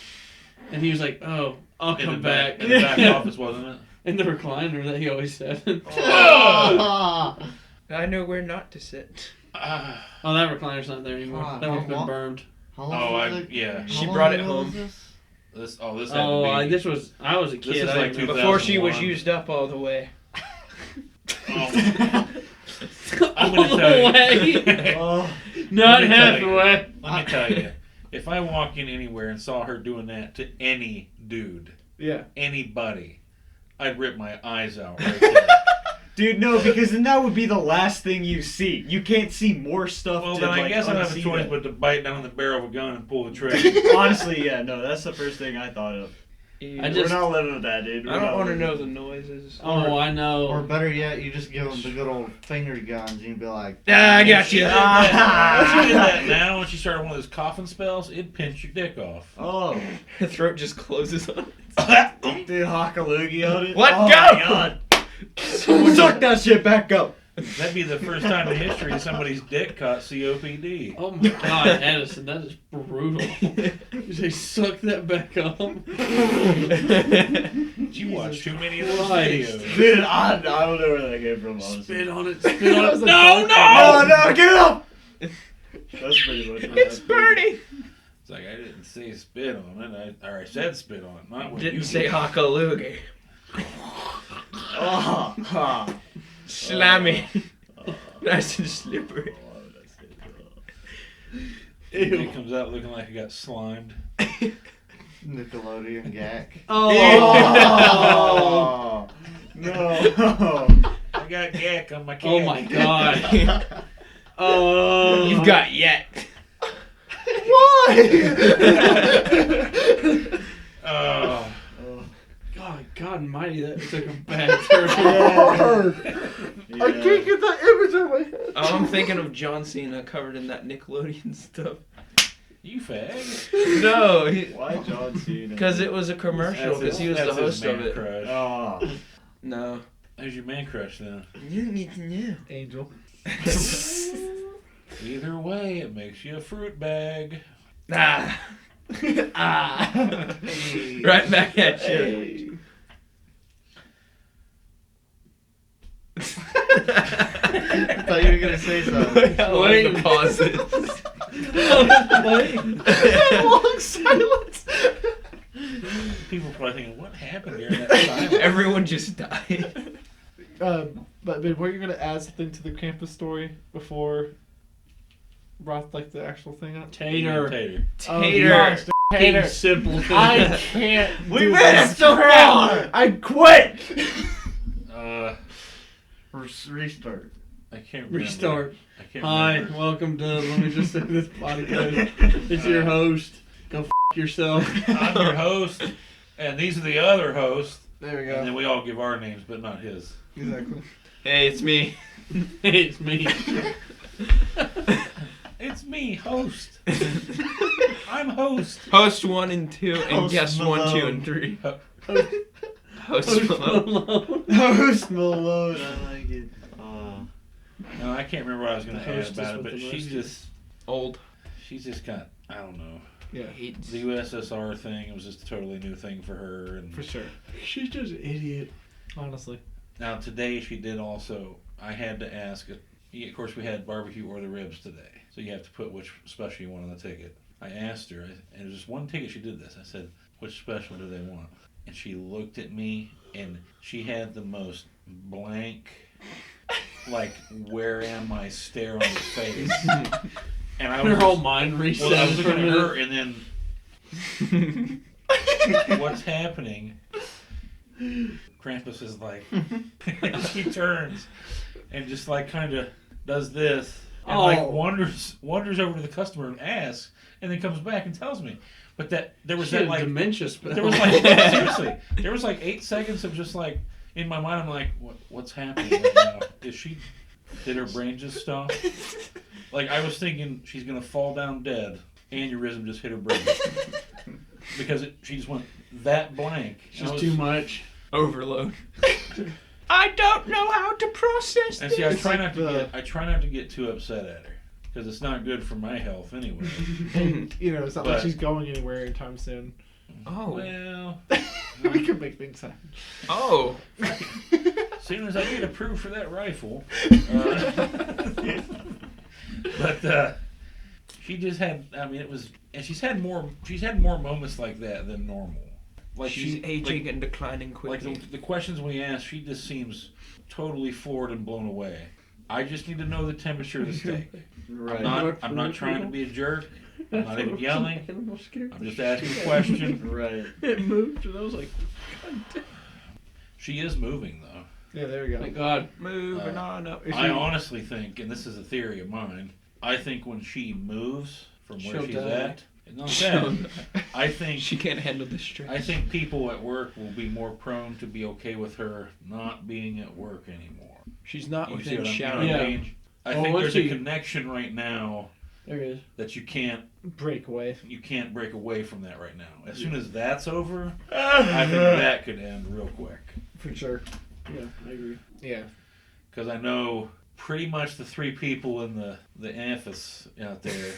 and he was like, "Oh, I'll come back." In the back office, wasn't it? In the recliner that he always said. Oh. I know where not to sit. Oh, that recliner's not there anymore. God, That one's been what? burned. How long was it? Yeah. How She long brought it ago was home. this? This had Oh, to be. I was a kid. is I like didn't know. Before she was 2001. used up all the way. Oh. I'm All gonna tell the you. way. Oh, Not Let me tell you. halfway. Let me tell you, if I walk in anywhere and saw her doing that to any dude, yeah. anybody, I'd rip my eyes out right there. Dude, no, because then that would be the last thing you see. You can't see more stuff. Well, to, then I like, guess I don't have a unsee choice that. but to bite down the barrel of a gun and pull the trigger. Honestly, yeah, no, that's the first thing I thought of. I We're just- not living with that, dude. I don't want to know the noises. Oh, I know. Or better yet, you just give them the good old finger guns and you'd be like, Ah, I got If she you. did that- if she did that now when she started one of those coughing spells, it'd pinch your dick off. Oh, Her throat just closes on dude, Hockaloogie on it. Let oh go! My God. Suck that shit back up. That'd be the first time in history somebody's dick caught COPD. Oh my God, Addison, that is brutal. They suck that back up. Did you watch too many of those Christ. videos? Dude, I don't know where that came from, honestly. Spit on it, spit on it. No, No, no, get up! That's pretty much what It's happened. burning. It's like I didn't say spit on it, I said spit on it, not what Didn't you say did. Hockaloogie. Oh, oh. Slimy. Nice and slippery. It comes out looking like it got slimed. Nickelodeon gack. Oh, no. I got gack on my cat. Oh my God. Oh. You've got yacked. Oh. God almighty, that took a bad turn. Yeah. I can't get that image in my head. Oh, I'm thinking of John Cena covered in that Nickelodeon stuff. You fag. No, Why John Cena? because it was a commercial. Because he was the That's his host of man it. Crush. Oh. No. Who's your man crush then? You need to know. Angel. Either way, it makes you a fruit bag. Ah. Ah. Right back at you. I thought you were going to say something. I love the pauses. Long silence. People probably thinking, what happened during that silence? Everyone just died. But were you gonna add something to the campus story before brought like the actual thing up? Tater. Tater. Tater. Gosh, Tater. Simple thing. I can't. We do made it this so crap. far! I quit! Restart. I can't remember. Restart. I can't Hi, remember. welcome to Let Me Just Say This podcast. It's your host. Go yourself. I'm your host, and these are the other hosts. There we And then go. we all give our names, but not his. Exactly. Hey, it's me. It's me. It's me, host. I'm host. Host 1 and 2, and Host guest 1, 2, Malone. and 3. Host Host Malone. Malone. Host Malone. I like it. No, I can't remember what I was going to add Hostess about it, with but the she's most. just, Old. she's just got, I don't know. Yeah, The USSR thing, it was just a totally new thing for her. And for sure. She's just an idiot, honestly. now today she did also, I had to ask, of course we had barbecue or the ribs today. So you have to put which special you want on the ticket. I asked her, and it was just one ticket she did this. I said, which special do they want? And she looked at me, and she had the most blank, like, where am I stare on her face. And I was Her whole mind reset. Well, I was looking at her, and then what's happening? Krampus is like, and she turns and just like kind of does this, and like wanders over to the customer and asks, and then comes back and tells me. But that there was that like dementia spell. There was like seriously, there was like 8 seconds of just like in my mind. I'm like, what's happening right now? Did her brain just stop? Like, I was thinking she's going to fall down dead. Aneurysm just hit her brain. Because she just went that blank. Just too much. Overload. I don't know how to process And this. see, I try not to get too upset at her. Because it's not good for my health anyway. And, it's not like she's going anywhere anytime soon. Oh. Well. We can make things happen. Oh. As soon as I get approved for that rifle. But she just had, it was, and she's had more moments like that than normal. Like she's aging and declining quickly. Like the questions we ask, she just seems totally floored and blown away. I just need to know the temperature of the steak. Right. I'm not trying to be a jerk. I'm not even yelling. I'm just asking a question. Right. It moved, and I was like, God damn. She is moving, though. Yeah, there we go. Thank God. Moving on up. I honestly think, and this is a theory of mine, I think when she moves from where She'll she's die. at, not that, I think She can't handle the stress. I think people at work will be more prone to be okay with her not being at work anymore. She's not You see within what shouting. I Yeah. mean? I Well, think let's there's a see. connection right now There it is. that you can't Break away. break away from that right now. As soon as that's over, I think that could end real quick. For sure. Yeah, I agree. Yeah. Because I know pretty much the 3 people in the office out there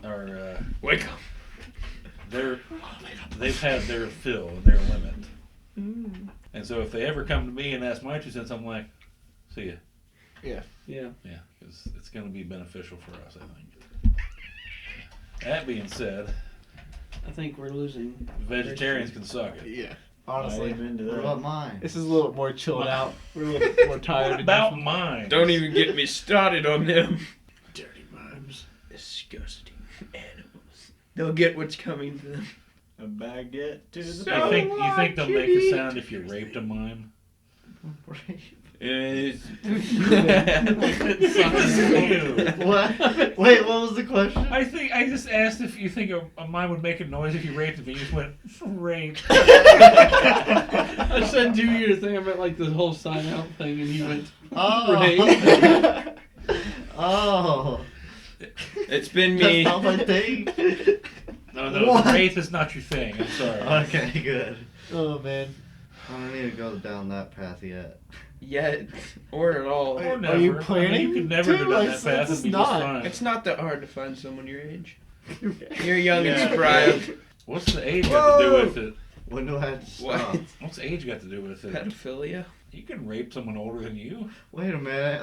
are Wake up. they've had their fill and their limit. And so if they ever come to me and ask my 2 cents, I'm like, see ya. Yeah. Yeah, because it's going to be beneficial for us, I think. That being said, I think we're losing. vegetarians can suck it. Yeah. I'm Honestly. into What that. about mine? This is a little more chilled out. We're a little bit more tired. What about mine? Don't even get me started on them. Dirty mimes. Disgusting animals. They'll get what's coming to them. A baguette to the So- You think they'll make a sound if you raped a mime? What? Ew. Wait, what was the question? I just asked if you think a mime would make a noise if you raped him, and you just went, rape. I said do your thing. I meant like the whole sign out thing, and he went. Oh. Oh. It's been me. That's not my thing. No, What? rape is not your thing. I'm sorry. Okay, good. Oh, man. I don't need to go down that path yet. Yet. Or at all. Or Are never. you I mean, planning you could never to? go down Like, that path it's and be not. just fine. It's not that hard to find someone your age. You're young and Yeah. spry. What's the age got to do with it? When do I have to What? stop? What's the age got to do with it? Pedophilia? You can rape someone older than you. Wait a minute.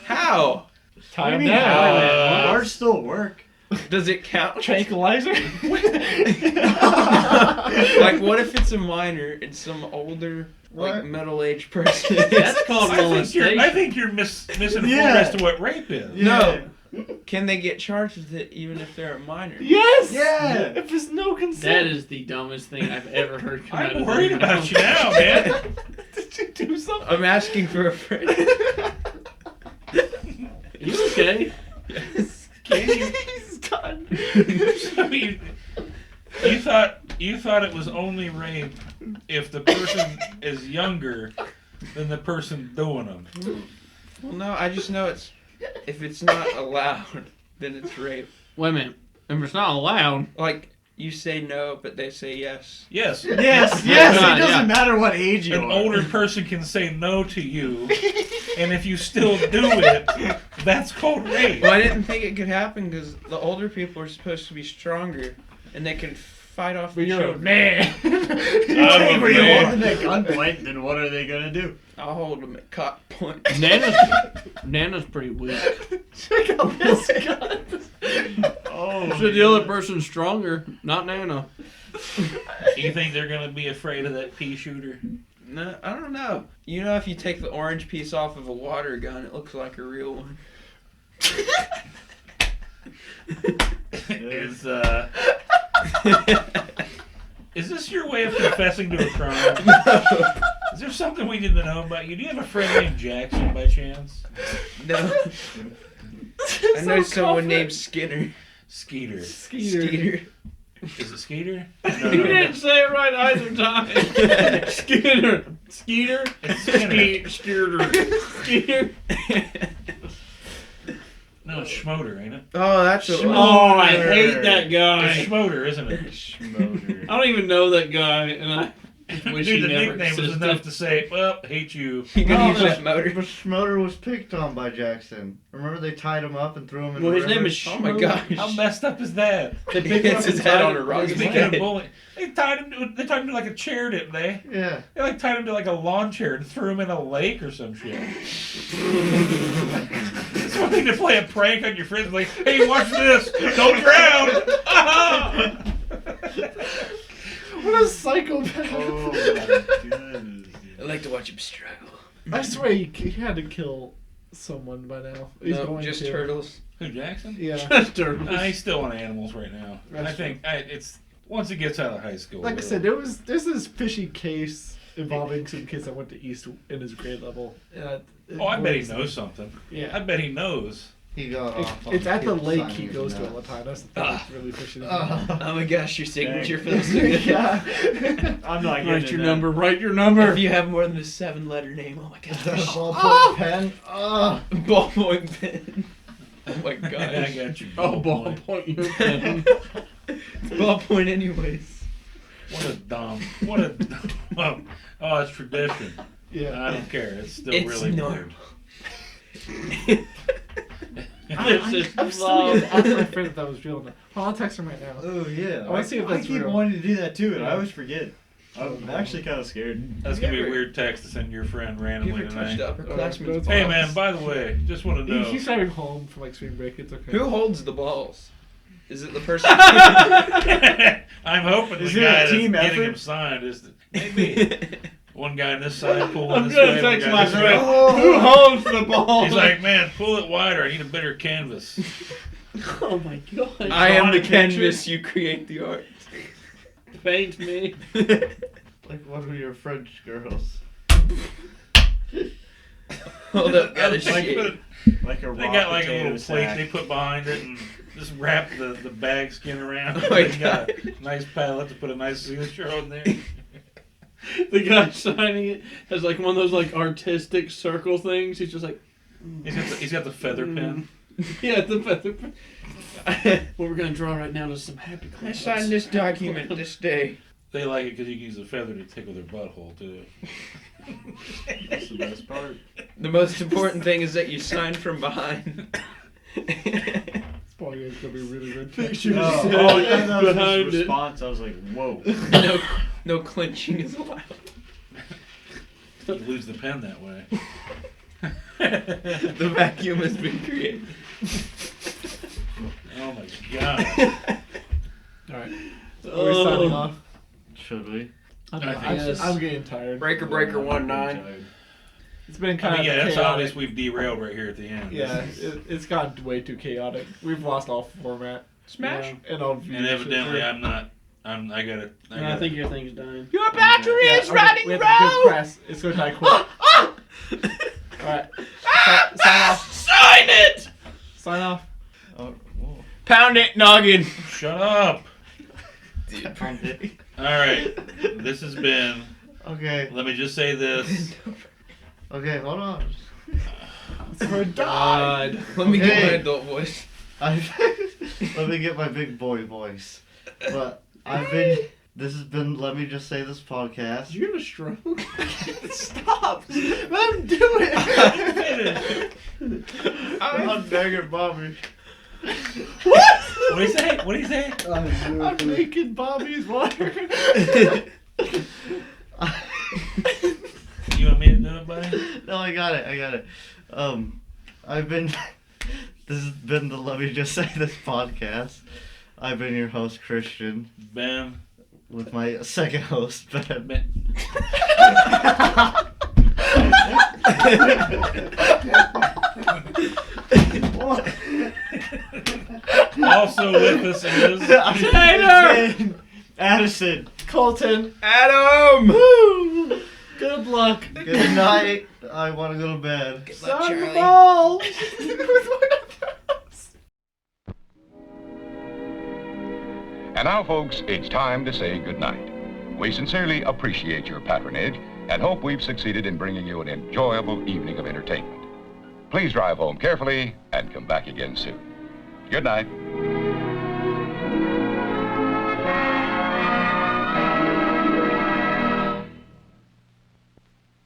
How? Time mean, down. Ours still work. Does it count? Tranquilizer? Like, what if it's a minor and some older, like, What? middle-aged person? That's called molestation. I think you're misinformed Yeah. as to what rape is. No. Can they get charged with it even if they're a minor? Yes! Yeah. If there's no consent. That is the dumbest thing I've ever heard come out I'm of worried their about mouth. you now, man. Did you do something? I'm asking for a friend. You okay? Can you? He's done. I mean, you thought it was only rape if the person is younger than the person doing them. Well, no, I just know if it's not allowed, then it's rape. Wait a minute. If it's not allowed, Like, you say no, but they say yes. Yes. Yes, yes. Yeah. It doesn't matter what age you An are. older person can say no to you, and if you still do it, that's called rape. Well, I didn't think it could happen because the older people are supposed to be stronger. and they can fight off But the you're a children. man. I'm a If you man. hold them at gunpoint, then what are they gonna do? I'll hold them at cock point. Nana's pretty weak. Check out this gun. Oh, So the other person's stronger, not Nana. You think they're gonna be afraid of that pea shooter? No, I don't know. You know, if you take the orange piece off of a water gun, it looks like a real one. Is this your way of confessing to a crime? Is there something we didn't know about you? Do you have a friend named Jackson by chance? No. I know someone named Skinner. Skeeter. Skeeter. Is it Skeeter? You didn't say it right either time. Skeeter. Skeeter? It's Skinner. Skeeter. No, it's Schmoder, ain't it? Oh, that's a... Oh, I hate that It's guy. Schmoder, isn't it? Schmoder. I don't even know that guy, and I wish he Dude, the never nickname was existed. enough to say, well, hate you. You can use but this motor. Schmoder was picked on by Jackson. Remember they tied him up and threw him in Well, the his name river? is Oh my Schmoder. gosh. How messed up is that? They He picked him hits up his and head tied on a him- rock. Speaking of bullying, they tied him to like a chair, didn't they? Yeah. They like tied him to like a lawn chair and threw him in a lake or some shit. It's one thing to play a prank on your friends, like, hey, watch this, don't drown. What a psychopath. Oh my goodness. I like to watch him struggle. I swear he had to kill someone by now. He's No, going just to. turtles. Who, Jackson? Yeah. I still on animals right now. That's I think it's once he gets out of high school. Like I said, there's this fishy case involving some kids that went to East in his grade level. Oh, I bet he knows something. Yeah. I bet he knows. He got off on It's at the kids lake signing he goes to that. all the time. That's the thing that's really fishy. Oh my gosh, your signature Dang. for this thing. Yeah. I'm not getting Write your that. number. Write your number. If you have more than a 7-letter name, oh my Is that a gosh. ballpoint pen? Ballpoint pen. Oh my I gosh. got you. Oh, ballpoint your pen. Ballpoint anyways. What a dumb. What a. Oh, it's tradition. Yeah. I don't care. It's still It's really normal. weird. I'm still gonna ask my friend if that was real or not. Well, I'll text him right now. Oh yeah. I wanna see if I that's keep real. wanting to do that too, and I Yeah. always forget. I'm actually kind of scared. That's You gonna be a ever- weird text to send your friend randomly You ever touched tonight. upperclassmen's Hey balls? man, by the way, just want to know. He's driving home from like spring break. It's okay. Who holds the balls? Is it the person? I'm hoping Is the it guy a that's team getting effort? him signed is maybe one guy on this side pulling I'm this gonna way. One text guy my this friend. way. Who holds the ball? He's like, man, pull it wider. I need a better canvas. oh my god. I am the Drawing a canvas, you create the art. picture. Paint me. Like one of your French girls. Hold up, got a Like, shade. Like a they raw got like a potato little plate sack. they put behind it and just wrap the bag skin around. Oh my They got a God. nice palette to put a nice signature on there. The guy signing it has like one of those like artistic circle things. He's just like, He's got the feather pen. yeah, the feather. What we're gonna draw right now is some happy I clouds. signed this document this day. They like it because you can use a feather to tickle their butthole too. That's the best part. The most important thing is that you sign from behind. This probably is gonna be really good. Pictures. Oh, yeah, that was behind his it. response. I was like, whoa. No clinching is allowed. You lose the pen that way. The vacuum has been created. Oh my god. All right. Are we signing off? Should we? I'm, Yes. I'm getting tired. Breaker 19. It's been I kind mean, of yeah, that's chaotic. obvious. We've derailed right here at the end. Yeah, it's gotten way too chaotic. We've lost all format. Smash. Yeah, and all views. And evidently, I gotta. No, I think your thing's dying. Your battery is running we have to go low. press. It's gonna die quick. Alright. Sign off. Sign it. Sign off. Oh, whoa. Pound it, noggin. Shut up. All right. This has been. Okay. Let me just say this. Okay, hold on. For God. Let me get Okay. my adult voice. Let me get my big boy voice. But this has been Let Me Just Say This podcast. Did you have a stroke? Stop. Let him do it. I'm begging Bobby. What do you say? What do you say? I'm making Bobby's water. You want me to do it, buddy? No, I got it. I've been. This has been the Let Me Just Say This podcast. I've been your host, Cristian. Ben. With my second host, Ben. Also with us is Tater! Addison. Colton. Adam! Woo! Good luck. Good night. I want to go to bed. Sign the ball. And now, folks, it's time to say goodnight. We sincerely appreciate your patronage and hope we've succeeded in bringing you an enjoyable evening of entertainment. Please drive home carefully and come back again soon. Good night.